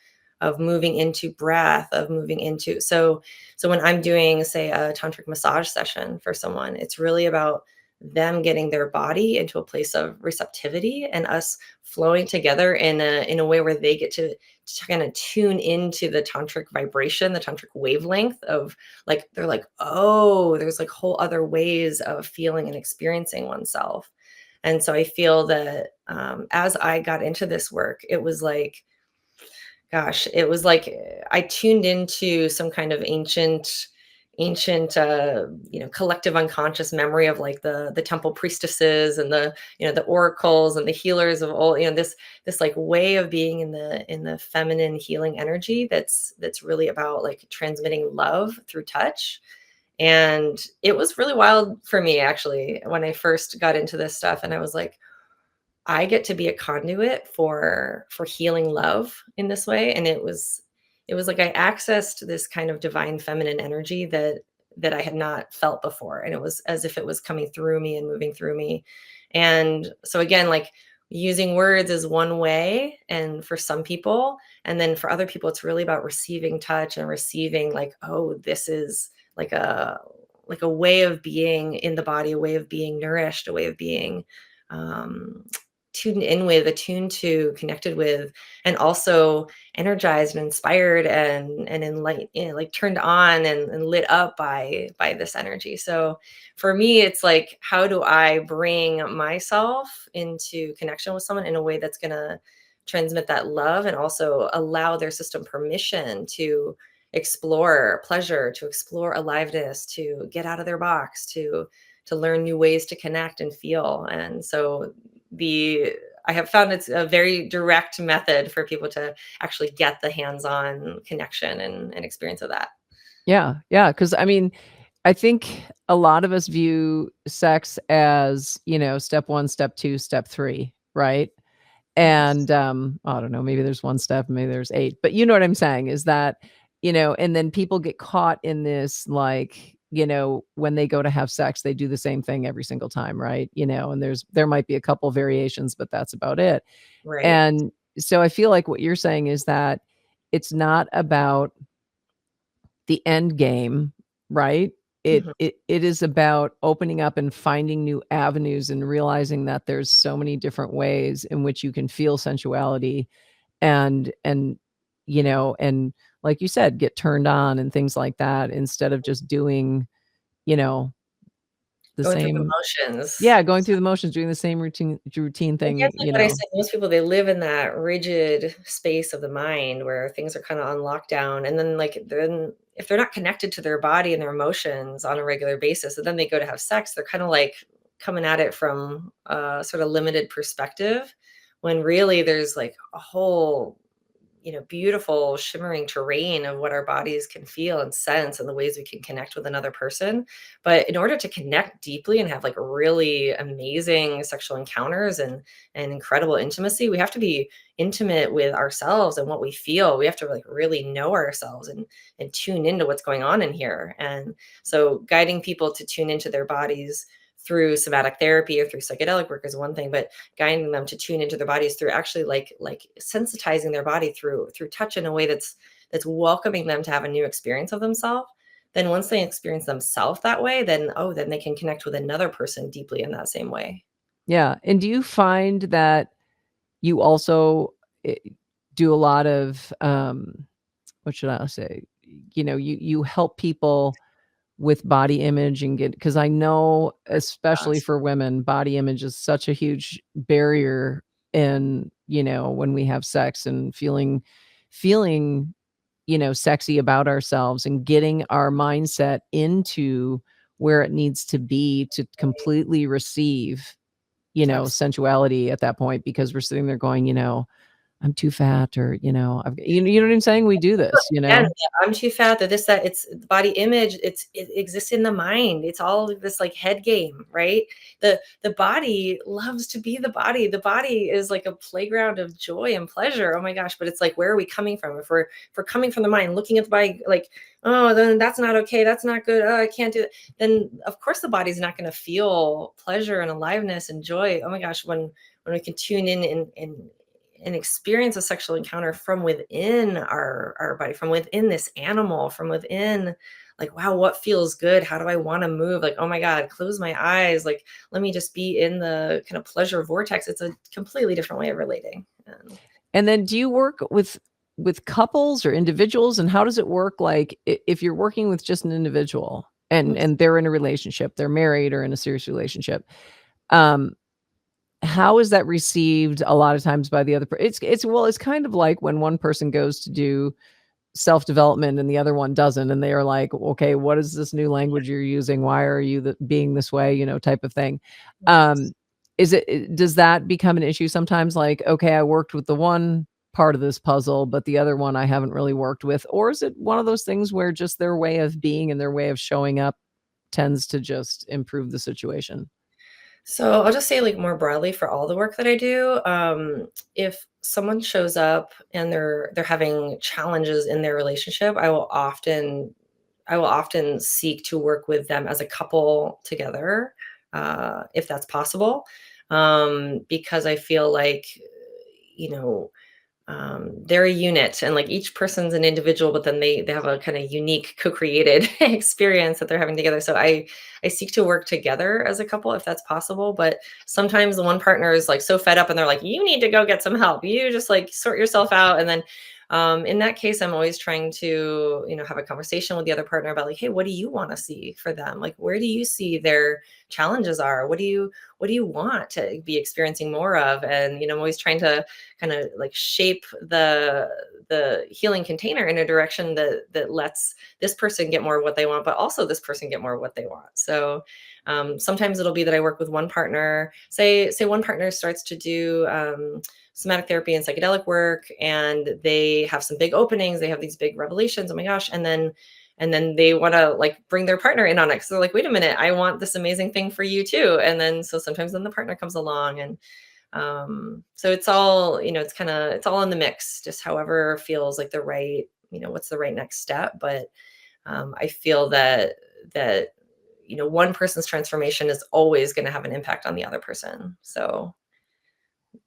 moving into breath, of moving into so when I'm doing, say, a tantric massage session for someone, it's really about them getting their body into a place of receptivity and us flowing together in a way where they get to kind of tune into the tantric vibration, the tantric wavelength of, like, they're like, oh, there's like whole other ways of feeling and experiencing oneself. And so I feel that, as I got into this work, it was like, gosh, it was like, I tuned into some kind of ancient, collective unconscious memory of like the temple priestesses and the oracles and the healers of all, this like way of being in the feminine healing energy that's really about like transmitting love through touch. And it was really wild for me actually when I first got into this stuff, and I was like, I get to be a conduit for healing love in this way, and it was like I accessed this kind of divine feminine energy that I had not felt before, and it was as if it was coming through me and moving through me. And so again, like, using words is one way, and for some people, and then for other people, it's really about receiving touch and receiving, like, oh, this is like a way of being in the body, a way of being nourished, a way of being, um, tuned in with, attuned to, connected with, and also energized and inspired and enlightened, like turned on and lit up by this energy. So for me, it's like, how do I bring myself into connection with someone in a way that's gonna transmit that love and also allow their system permission to explore pleasure, to explore aliveness, to get out of their box, to learn new ways to connect and feel. And so the I have found it's a very direct method for people to actually get the hands-on connection and experience of that. Yeah, yeah, because I mean, I think a lot of us view sex as, step 1, step 2, step 3, right? Yes. And, I don't know, maybe there's 1 step, maybe there's 8, but you know what I'm saying is that, and then people get caught in this, like, when they go to have sex, they do the same thing every single time, right? And there might be a couple variations, but that's about it. Right. And so I feel like what you're saying is that it's not about the end game, right? It Mhm. it it is about opening up and finding new avenues and realizing that there's so many different ways in which you can feel sensuality and like you said, get turned on and things like that instead of just doing, you know, the Going through the same. motions. Yeah, going through the motions, doing the same routine I thing, guess, like what I said, most people, they live in that rigid space of the mind where things are kinda on lockdown, and then if they're not connected to their body and their emotions on a regular basis, and then they go to have sex, they're kinda, like, coming at it from a sorta limited perspective, when really there's, like, a whole beautiful shimmering terrain of what our bodies can feel and sense and the ways we can connect with another person. But in order to connect deeply and have like really amazing sexual encounters and incredible intimacy, we have to be intimate with ourselves and what we feel. We have to like really know ourselves and tune into what's going on in here. And so guiding people to tune into their bodies through somatic therapy or through psychedelic work is one thing, but guiding them to tune into their bodies through actually like sensitizing their body through touch in a way that's welcoming them to have a new experience of themselves. Then once they experience themselves that way, then they can connect with another person deeply in that same way. Yeah, and do you find that you also, eh, do a lot of, what should I say? You help people with body image and get, because I know, especially Yes. for women, body image is such a huge barrier in, when we have sex and feeling, sexy about ourselves and getting our mindset into where it needs to be to completely receive, sensuality at that point, because we're sitting there going, "I'm too fat," or, you know what I'm saying? We do this, Again, yeah, I'm too fat, that this, that it's the body image, it exists in the mind. It's all of this like head game, right? The body loves to be the body. The body is like a playground of joy and pleasure. Oh my gosh, but it's like, where are we coming from? If we're coming from the mind, looking at the body like, oh, then that's not okay, that's not good. Oh, I can't do it. Then of course the body's not going to feel pleasure and aliveness and joy. Oh my gosh, when we can tune in and experience a sexual encounter from within our body, from within this animal, from within, like, wow, what feels good? How do I want to move? Like, oh my God, close my eyes. Like, let me just be in the kind of pleasure vortex. It's a completely different way of relating. And then do you work with couples or individuals, and how does it work, like, if you're working with just an individual and they're in a relationship, they're married or in a serious relationship, um, how is that received a lot of times by the other it's kind of like when one person goes to do self-development and the other one doesn't, and they are like, "Okay, what is this new language you're using? Why are you being this way?" Type of thing. Yes. Um, does that become an issue sometimes? Like, okay, I worked with the one part of this puzzle, but the other one I haven't really worked with, or is it one of those things where just their way of being and their way of showing up tends to just improve the situation? So I'll just say, like, more broadly for all the work that I do, if someone shows up and they're having challenges in their relationship, I will often seek to work with them as a couple together, if that's possible, because I feel like, you know, they're a unit and like each person's an individual, but then they have a kind of unique co-created experience that they're having together. So I seek to work together as a couple if that's possible. But sometimes the one partner is like so fed up and they're like, you need to go get some help, you just like sort yourself out. And then in that case, I'm always trying to, have a conversation with the other partner about like, hey, what do you want to see for them? Like, where do you see their challenges are? What do you want to be experiencing more of? And I'm always trying to kind of like shape the healing container in a direction that lets this person get more of what they want, but also this person get more of what they want. So sometimes it'll be that I work with one partner. Say one partner starts to do somatic therapy and psychedelic work, and they have some big openings. They have these big revelations. Oh my gosh! And then they want to like bring their partner in on it. So they're like, wait a minute, I want this amazing thing for you too. And then so sometimes then the partner comes along, and so it's all, it's all in the mix, just however feels like the right, what's the right next step. But I feel that one person's transformation is always going to have an impact on the other person. So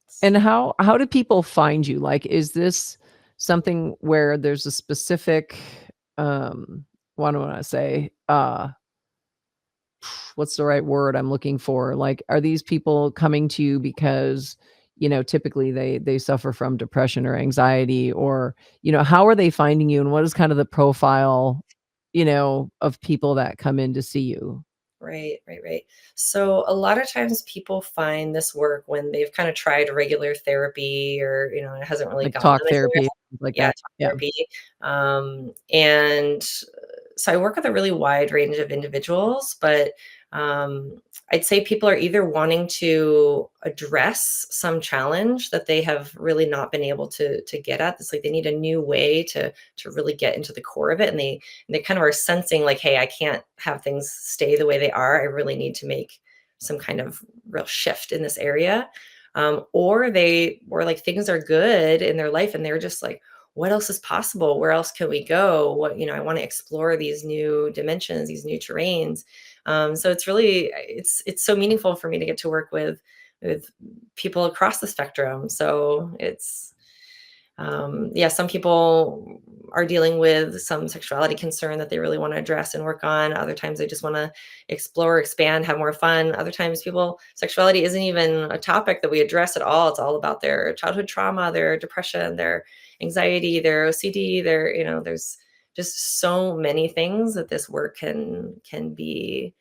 it's And how do people find you? Like, is this something where there's a specific, what do I wanna say, what's the right word I'm looking for? Like, are these people coming to you because, typically they suffer from depression or anxiety, or, how are they finding you, and what is kind of the profile, of people that come in to see you? right, right, right. So a lot of times people find this work when they've kind of tried regular therapy, or it hasn't really Like gotten talk them anywhere. therapy, things like Yeah, that? talk Yeah. therapy. And so I work with a really wide range of individuals, but Um, I'd say people are either wanting to address some challenge that they have really not been able to get at. It's like they need a new way to really get into the core of it, and they kind of are sensing like, hey, I can't have things stay the way they are. I really need to make some kind of real shift in this area. Or they were like things are good in their life, and they're just like, what else is possible? Where else can we go? I want to explore these new dimensions, these new terrains. So it's so meaningful for me to get to work with people across the spectrum. So it's yeah, some people are dealing with some sexuality concern that they really want to address and work on. Other times they just want to explore, expand, have more fun. Other times people sexuality isn't even a topic that we address at all. It's all about their childhood trauma, their depression, their anxiety, their OCD, there's just so many things that this work can be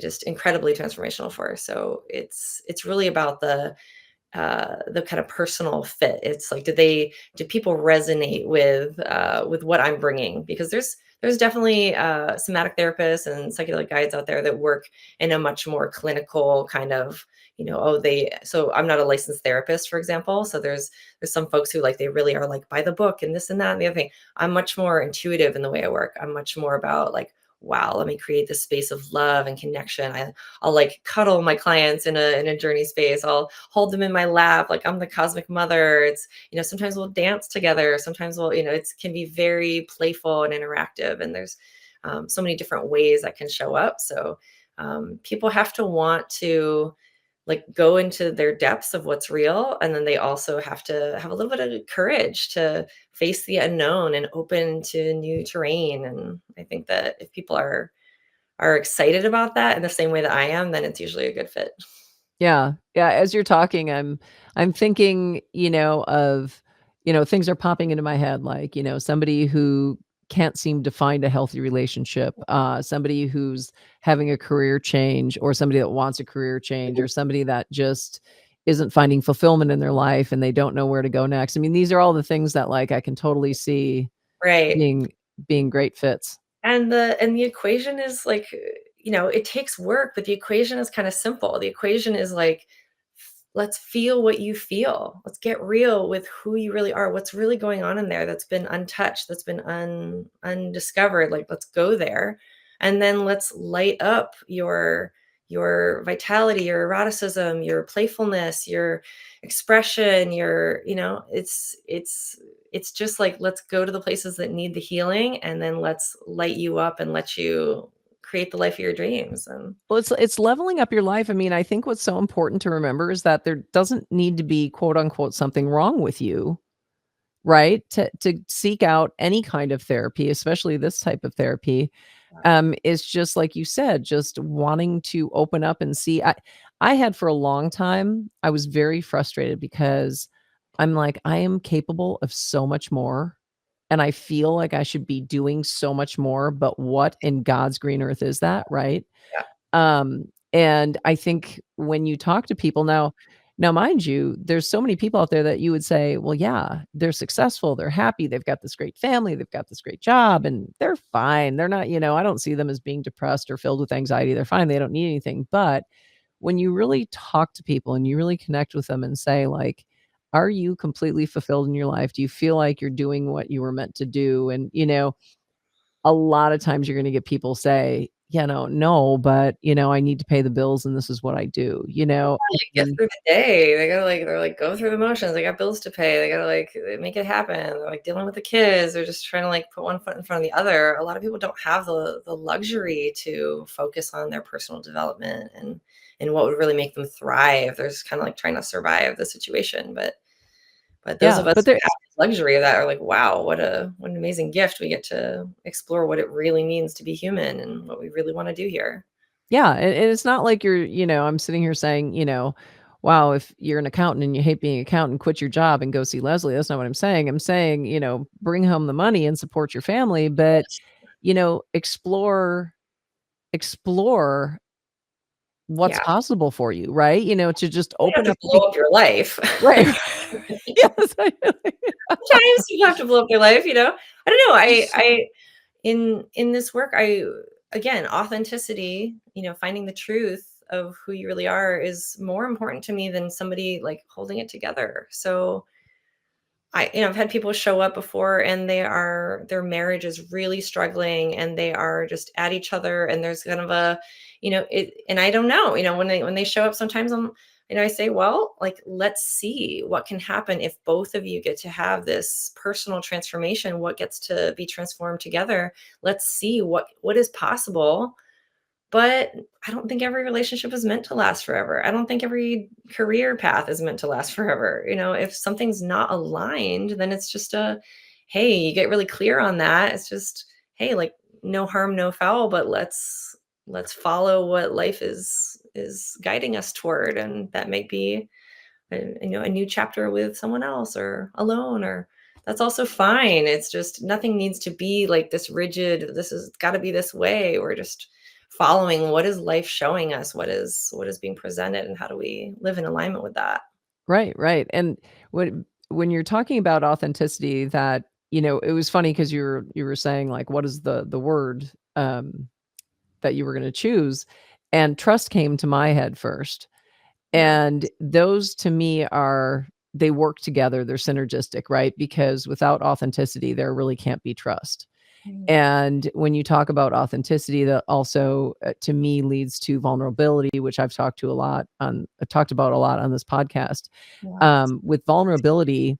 just incredibly transformational for. So it's really about the kind of personal fit. It's like, do people resonate with what I'm bringing? Because there's definitely somatic therapists and psychedelic guides out there that work in a much more clinical kind of, so I'm not a licensed therapist, for example. So there's some folks who like they really are like by the book and this and that and the other thing. I'm much more intuitive in the way I work. I'm much more about like, wow, let me create this space of love and connection. I'll like cuddle my clients in a journey space. I'll hold them in my lap like I'm the cosmic mother. It's, sometimes we'll dance together. Sometimes it can be very playful and interactive. And there's so many different ways that can show up. So people have to want to like go into their depths of what's real. And then they also have to have a little bit of courage to face the unknown and open to new terrain. And I think that if people are excited about that in the same way that I am, then it's usually a good fit. Yeah. Yeah, as you're talking, I'm thinking, of, things are popping into my head, like, somebody who can't seem to find a healthy relationship, somebody who's having a career change, or somebody that wants a career change, or somebody that just isn't finding fulfillment in their life and they don't know where to go next. I mean, these are all the things that, like, I can totally see Right. being great fits. And the equation is like, it takes work, but the equation is kind of simple. The equation is like, let's feel what you feel. Let's get real with who you really are. What's really going on in there that's been untouched, that's been undiscovered. Like, let's go there. And then let's light up your vitality, your eroticism, your playfulness, your expression, it's just like, let's go to the places that need the healing, and then let's light you up and let you create the life of your dreams. And Well, it's leveling up your life. I mean, I think what's so important to remember is that there doesn't need to be, quote, unquote, "something wrong with you," right? To seek out any kind of therapy, especially this type of therapy, is just like you said, just wanting to open up and see. I had for a long time, I was very frustrated because I'm like, I am capable of so much more, and I feel like I should be doing so much more, but what in God's green earth is that, right? yeah, And I think when you talk to people now, mind you, there's so many people out there that you would say, "Well, yeah, they're successful, they're happy, they've got this great family, they've got this great job, and they're fine. They're not, I don't see them as being depressed or filled with anxiety. They're fine. They don't need anything." But when you really talk to people and you really connect with them and say, like, "Are you completely fulfilled in your life? Do you feel like you're doing what you were meant to do?" And, a lot of times you're gonna get people say, "No, but, I need to pay the bills and this is what I do," like, get and through the day. They're like, go through the motions. They got bills to pay. They gotta like make it happen. They're like dealing with the kids. They're just trying to like put one foot in front of the other. A lot of people don't have the luxury to focus on their personal development and what would really make them thrive. They're just kind of like trying to survive the situation. But those yeah, of us but who there have the luxury of that are like, wow, what an amazing gift. We get to explore what it really means to be human and what we really want to do here. yeah, and it's not like you're, I'm sitting here saying, "Wow, if you're an accountant and you hate being an accountant, quit your job and go see Leslie." That's not what I'm saying. I'm saying, bring home the money and support your family, but, explore what's Yeah. possible for you, right? To just You have open to up and blow be up your life. right. Yes, Sometimes you have to blow up your life. I don't know. In this work, again, authenticity, finding the truth of who you really are is more important to me than somebody like holding it together. So I've had people show up before and their marriage is really struggling and they are just at each other and there's kind of and I don't know, when they show up sometimes I say, well, like, let's see what can happen if both of you get to have this personal transformation, what gets to be transformed together. Let's see what is possible. But I don't think every relationship is meant to last forever. I don't think every career path is meant to last forever. If something's not aligned, then it's just hey, you get really clear on that. It's just, hey, like, no harm, no foul, but let's follow what life is guiding us toward. And that might be a new chapter with someone else or alone, or that's also fine. It's just nothing needs to be like this rigid, this has got to be this way. We're just following what is life showing us, what is being presented, and how do we live in alignment with that. Right, right, and when you're talking about authenticity, that, it was funny because you were saying, like, what is the word, that you were gonna choose, and trust came to my head first. Yeah. And those to me they work together, they're synergistic, right? Because without authenticity, there really can't be trust. Mm. And when you talk about authenticity, that also, to me, leads to vulnerability, which I've talked about a lot on this podcast. Yes. With vulnerability,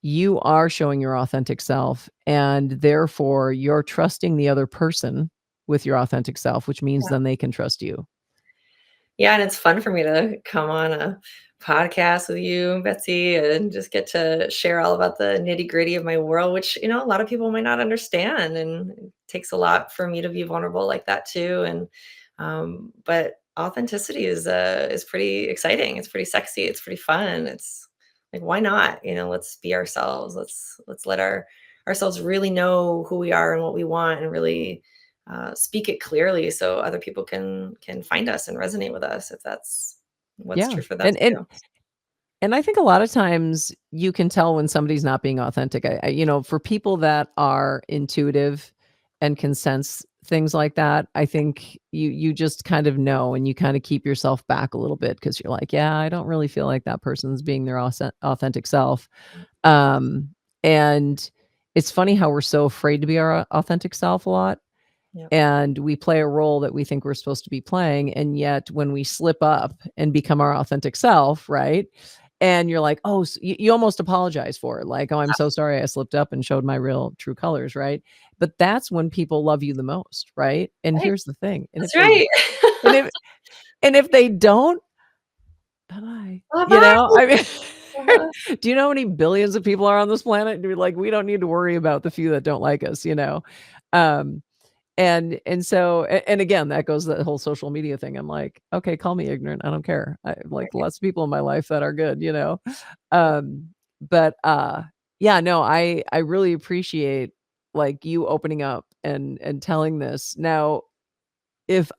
you are showing your authentic self, and therefore you're trusting the other person with your authentic self, which means then they can trust you. Yeah, and it's fun for me to come on a podcast with you, Betsy, and just get to share all about the nitty-gritty of my world, which, a lot of people might not understand. And it takes a lot for me to be vulnerable like that too. And but authenticity is pretty exciting. It's pretty sexy. It's pretty fun. It's like, why not? Let's be ourselves. Let's let ourselves really know who we are and what we want, and really speak it clearly so other people can find us and resonate with us if that's what's Yeah. true for them And too. And I think a lot of times you can tell when somebody's not being authentic. For people that are intuitive and can sense things like that, I think you just kind of know, and you kind of keep yourself back a little bit because you're like, yeah, I don't really feel like that person's being their authentic self. Um, and it's funny how we're so afraid to be our authentic self a lot, Yep. and we play a role that we think we're supposed to be playing, and yet when we slip up and become our authentic self, right? And you're like, "Oh," you almost apologize for it, like, "Oh, I'm so sorry I slipped up and showed my real true colors," right? But that's when people love you the most, right? And Right. here's the thing, That's right. and if they don't, bye-bye, Bye-bye. I mean, Uh-huh. do you know how many billions of people are on this planet? Dude, like, we don't need to worry about the few that don't like us, you know? Um, and so and again, that goes to the whole social media thing. I'm like, "Okay, call me ignorant, I don't care." I like, lots of people in my life that are good, you know? Um, but, yeah, no, I really appreciate, like, you opening up and telling this. Now, if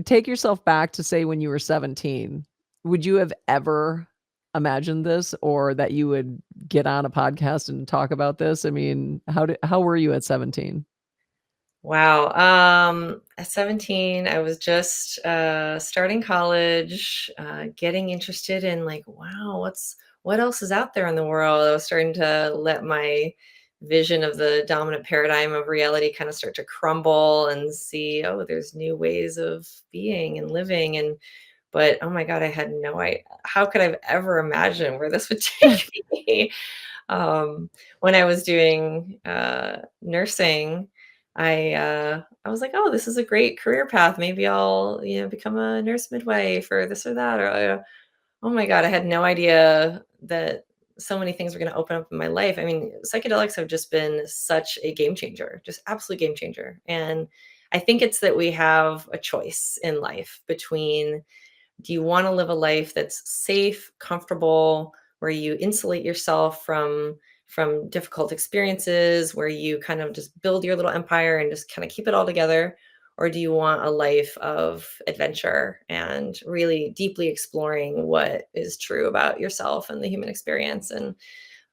take yourself back to, say, when you were 17, would you have ever imagined this, or that you would get on a podcast and talk about this? I mean, how were you at 17? Wow. At 17, I was just starting college, getting interested in, like, wow, what else is out there in the world. I was starting to let my vision of the dominant paradigm of reality kind of start to crumble and see, oh, there's new ways of being and living. And but oh my God, I had no idea. How could I have ever imagined where this would take me? Um, when I was doing nursing, I was like, oh, this is a great career path. Maybe I'll become a nurse midwife or this or that. Or oh my God, I had no idea that so many things were going to open up in my life. I mean, psychedelics have just been such a game changer, just absolute game changer. And I think it's that we have a choice in life between, do you want to live a life that's safe, comfortable, where you insulate yourself from difficult experiences, where you kind of just build your little empire and just kind of keep it all together? Or do you want a life of adventure and really deeply exploring what is true about yourself and the human experience? And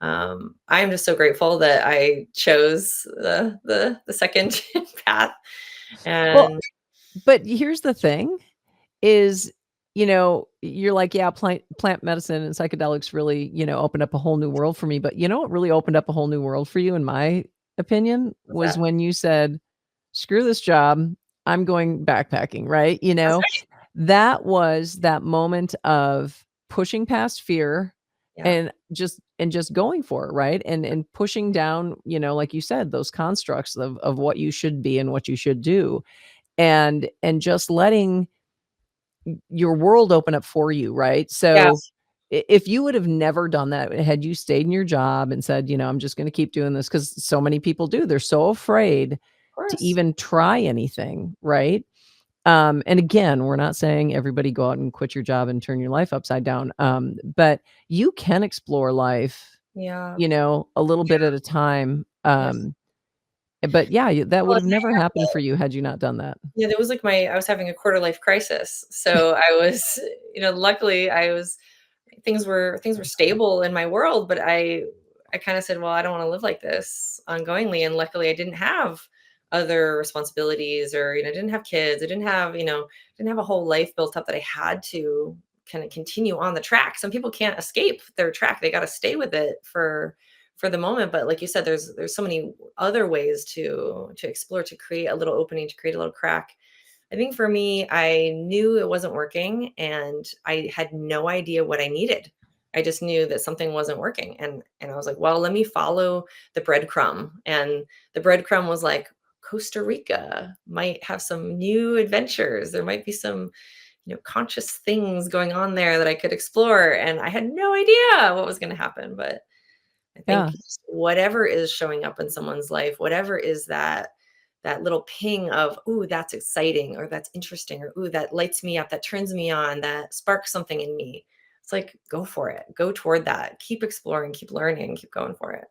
I'm just so grateful that I chose the second path. Well, And but here's the thing is, you're like, "Yeah, plant medicine and psychedelics really, opened up a whole new world for me." But you know what really opened up a whole new world for you, in my opinion, what's was that? when you said, "Screw this job, I'm going backpacking," right? That's right. That was that moment of pushing past fear Yeah. and just going for it, right? And pushing down, like you said, those constructs of what you should be and what you should do, and just letting your world open up for you, right? Yeah, of So, if you would have never done that, had you stayed in your job and said, "I'm just gonna keep doing this," because so many people do, they're so afraid to course. even try anything, right? And again, we're not saying everybody go out and quit your job and turn your life upside down, but you can explore life, Yeah. a little bit at a time, Yes. but yeah, that Well, would have never happened for you had you not done that. yeah, there was like I was having a quarter life crisis. So I was, luckily things were stable in my world, but I kind of said, well, I don't want to live like this ongoingly. And luckily I didn't have other responsibilities, or, I didn't have kids. I didn't have a whole life built up that I had to kind of continue on the track. Some people can't escape their track. They got to stay with it for the moment. But like you said, there's so many other ways to explore, to create a little opening, to create a little crack. I think for me, I knew it wasn't working and I had no idea what I needed. I just knew that something wasn't working. And I was like, well, let me follow the breadcrumb. And the breadcrumb was like, Costa Rica might have some new adventures. There might be some, conscious things going on there that I could explore. And I had no idea what was going to happen. But I think Yeah, just whatever is showing up in someone's life, whatever is that little ping of, "Ooh, that's exciting," or "That's interesting," or "Ooh, that lights me up, that turns me on, that sparks something in me." It's like, go for it. Go toward that. Keep exploring, keep learning, keep going for it.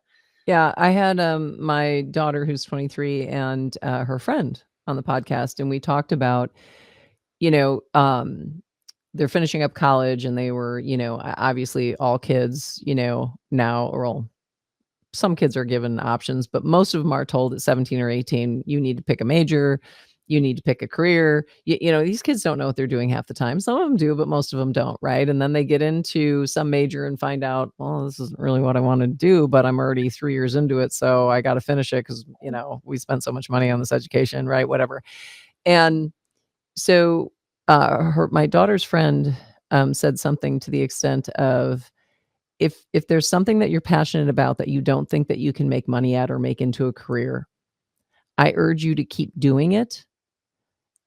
yeah, I had, my daughter who's 23 and, her friend on the podcast, and we talked about, you know, um, they're finishing up college and they were, obviously all kids, now or all some kids are given options, but most of them are told at 17 or 18, you need to pick a major, you need to pick a career. These kids don't know what they're doing half the time. Some of them do, but most of them don't, right? And then they get into some major and find out, well, this isn't really what I want to do, but I'm already 3 years into it, so I got to finish it because we spent so much money on this education, right? Whatever. And so, my daughter's friend said something to the extent of, if there's something that you're passionate about that you don't think that you can make money at or make into a career, I urge you to keep doing it.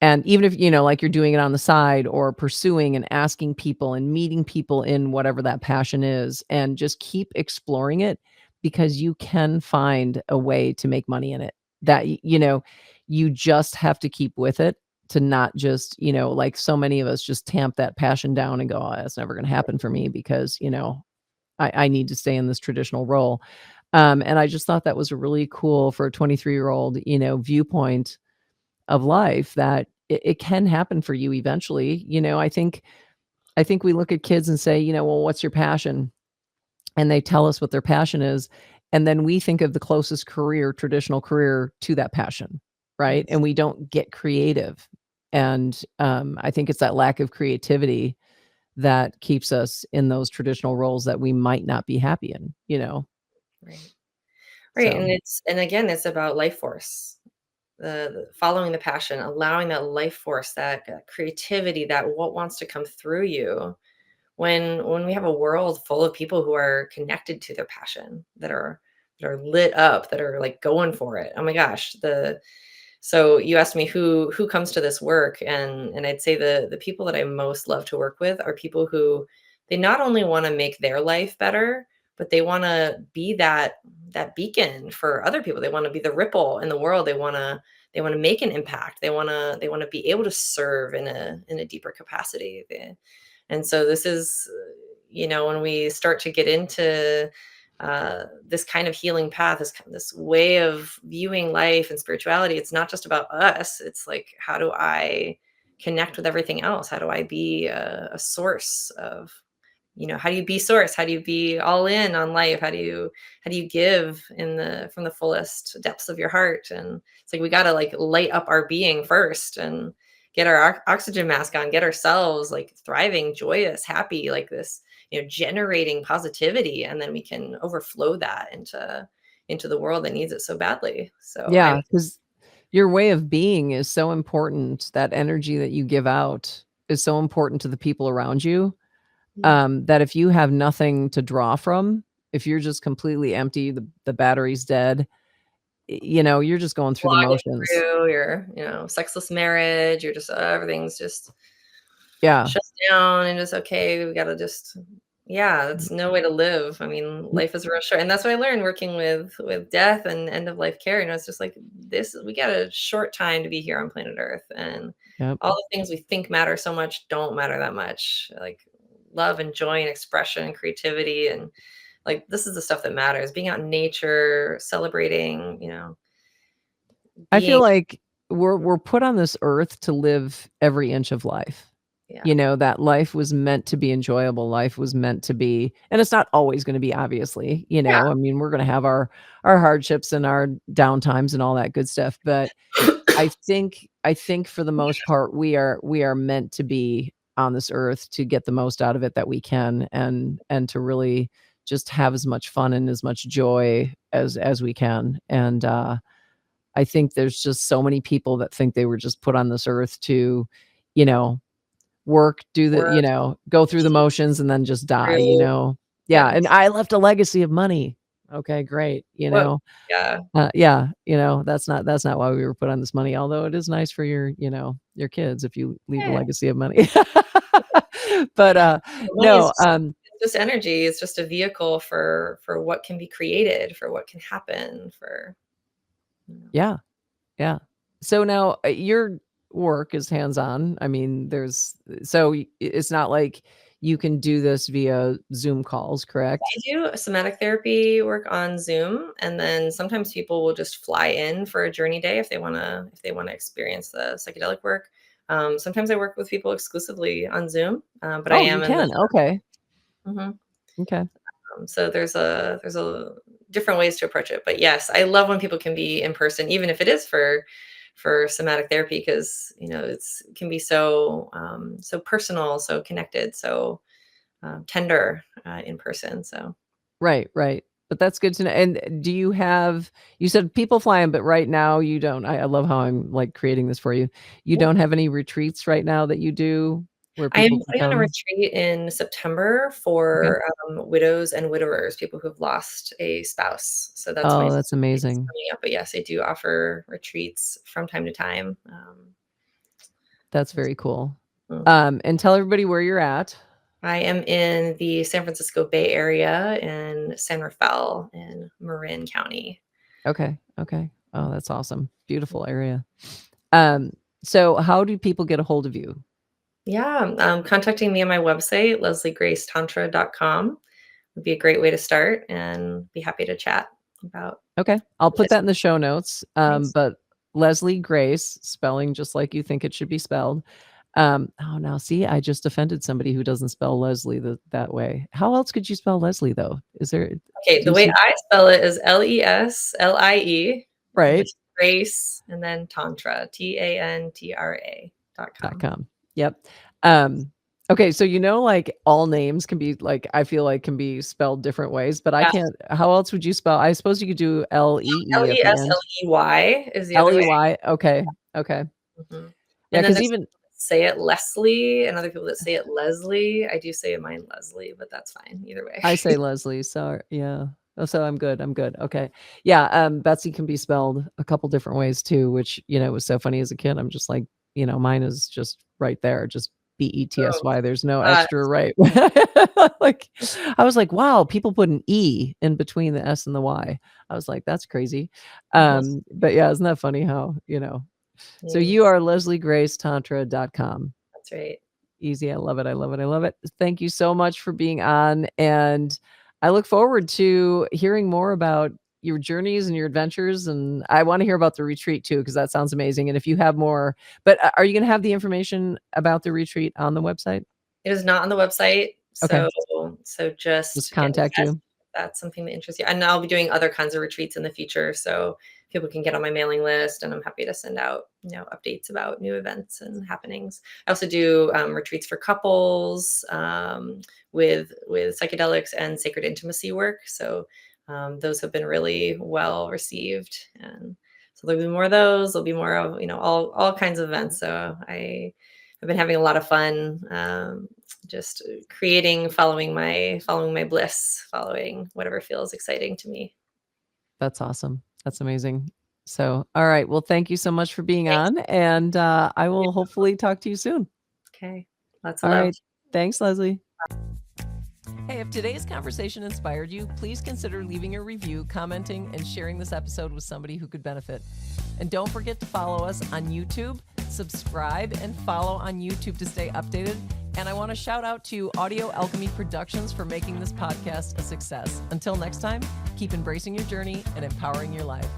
And even if, like you're doing it on the side or pursuing and asking people and meeting people in whatever that passion is, and just keep exploring it because you can find a way to make money in it. That, you just have to keep with it, to not just, like so many of us just tamp that passion down and go, oh, that's never going to happen for me because, I need to stay in this traditional role. And I just thought that was a really cool for a 23-year-old, viewpoint of life, that it can happen for you eventually. I think we look at kids and say, well, what's your passion? And they tell us what their passion is. And then we think of the closest career, traditional career to that passion, right? Yes. And we don't get creative. And I think it's that lack of creativity that keeps us in those traditional roles that we might not be happy in. Right. Right. So, And again, it's about life force. The following the passion, allowing that life force, that creativity, that what wants to come through you. When we have a world full of people who are connected to their passion, that are lit up, that are like going for it. Oh my gosh, the so you asked me who comes to this work, and I'd say the people that I most love to work with are people who, they not only want to make their life better, but they want to be that beacon for other people. They want to be the ripple in the world. They want to make an impact. They want to be able to serve in a deeper capacity. And so this is, when we start to get into this kind of healing path, this way of viewing life and spirituality, it's not just about us. It's like, how do I connect with everything else? How do I be a source of how do you be source? How do you be all in on life? How do you give from the fullest depths of your heart? And it's like we got to like light up our being first and get our oxygen mask on, get ourselves like thriving, joyous, happy, like this, generating positivity, and then we can overflow that into the world that needs it so badly. So I'm Yeah, because your way of being is so important. That energy that you give out is so important to the people around you, yeah, that if you have nothing to draw from, if you're just completely empty, the battery's dead, you're just going through the slogging motions. through your, sexless marriage, you're just everything's just Yeah. shut down and just okay, we gotta just yeah, that's no way to live. I mean, N life is real short. And that's what I learned working with death and end of life care. It's just like this, we got a short time to be here on planet Earth. And Yep. all the things we think matter so much don't matter that much. Like love and joy and expression and creativity and like this is the stuff that matters. Being out in nature, celebrating, I feel being like we're put on this earth to live every inch of life. yeah. That life was meant to be enjoyable, life was meant to be, and it's not always gonna be, obviously, I mean, we're gonna have our hardships and our downtimes and all that good stuff, but I think for the most part, we are meant to be on this earth to get the most out of it that we can, and to really just have as much fun and as much joy as we can, and, I think there's just so many people that think they were just put on this earth to, you know, work, do the Work, go through the heat motions and then just die, you through. know? Yeah, Yeah. and I left a legacy of money. Okay, great, What yeah. yeah, that's not why we were put on this money, although it is nice for your kids if you leave a Yeah. legacy of money. But, Money is no, just it's just energy. It's just a vehicle for what can be created, for what can happen, for you know. yeah. Yeah. So now, your work is hands-on. I mean, it's not like you can do this via Zoom calls, correct? I do somatic therapy work on Zoom, and then sometimes people will just fly in for a journey day if they wanna experience the psychedelic work. Sometimes I work with people exclusively on Zoom, but I Oh, you am in the can. Okay. mhm. Okay. So there's a different ways to approach it. But yes, I love when people can be in person, even if it is for somatic therapy, because it can be so personal, so connected, so tender in person. So Right, right. But that's good to know. And you said people flying, but right now you don't. I love how I'm, like, creating this for you. You yeah. don't have any retreats right now that you do where I am people can putting on a come? retreat in September Okay. for widows and widowers, people who've lost a spouse. So that's my Oh, that's retreat's amazing. coming up. But yes, I do offer retreats from time to time. That's very cool. Mhm. And tell everybody where you're at. I am in the San Francisco Bay Area in San Rafael in Marin County. Okay, okay. Oh, that's awesome. Beautiful area. Um, so how do people get a hold of you? Yeah, contacting me on my website, lesliegracetantra.com would be a great way to start and be happy to chat about Okay, I'll put this. that in the show notes, Thanks. but Leslie Grace, spelling just like you think it should be spelled. Oh, now see, I just offended somebody who doesn't spell Leslie that way. How else could you spell Leslie, though? Is there Okay, do the you way see I spell it is Leslie, and then right? Grace, and then Tantra, Tantra.com. .com. Yep. Okay, so like, all names can be, like I feel like can be spelled different ways, but I Yeah, can't how else would you spell I suppose you could do Lee at the end. Lesley is the other way. Ley? Okay, okay. Mhm. Yeah, And then because there's even people that say it Leslie and other people that say it Leslie. I do say mine Leslie, but that's fine either way. I say Leslie, so yeah. Oh, so I'm good, okay. Yeah, Betsy can be spelled a couple different ways too, which, was so funny as a kid. I'm just like, mine is just right there, just Oh, Betsy. There's no uh, extra right. Like, I was like, "Wow, people put an E in between the S and the Y." I was like, "That's crazy." mhm, But yeah, isn't that funny how, so you yes, are lesliegracetantra.com. that's right. Easy. I love it. I love it. I love it. Thank you so much for being on. And I look forward to hearing more about your journeys and your adventures. And I want to hear about the retreat too, because that sounds amazing. And if you have more, but are you going to have the information about the retreat on the website? It is not on the website, Okay. so So Just just get in contact touch you. if that's something that interests you. And I'll be doing other kinds of retreats in the future, so people can get on my mailing list, and I'm happy to send out, updates about new events and happenings. I also do retreats for couples, with psychedelics and sacred intimacy work. So those have been really well received, and so there'll be more of those. There'll be more of all kinds of events. So I've been having a lot of fun, just creating, following my bliss, following whatever feels exciting to me. That's awesome. That's amazing. So, all right. Well, thank you so much for being Thanks. on, and I will hopefully talk to you soon. Okay, lots of All love. right. Thanks, Leslie. Hey, if today's conversation inspired you, please consider leaving a review, commenting, and sharing this episode with somebody who could benefit. And don't forget to follow us on YouTube, subscribe, and follow on YouTube to stay updated. And I want to shout out to Audio Alchemy Productions for making this podcast a success. Until next time, keep embracing your journey and empowering your life.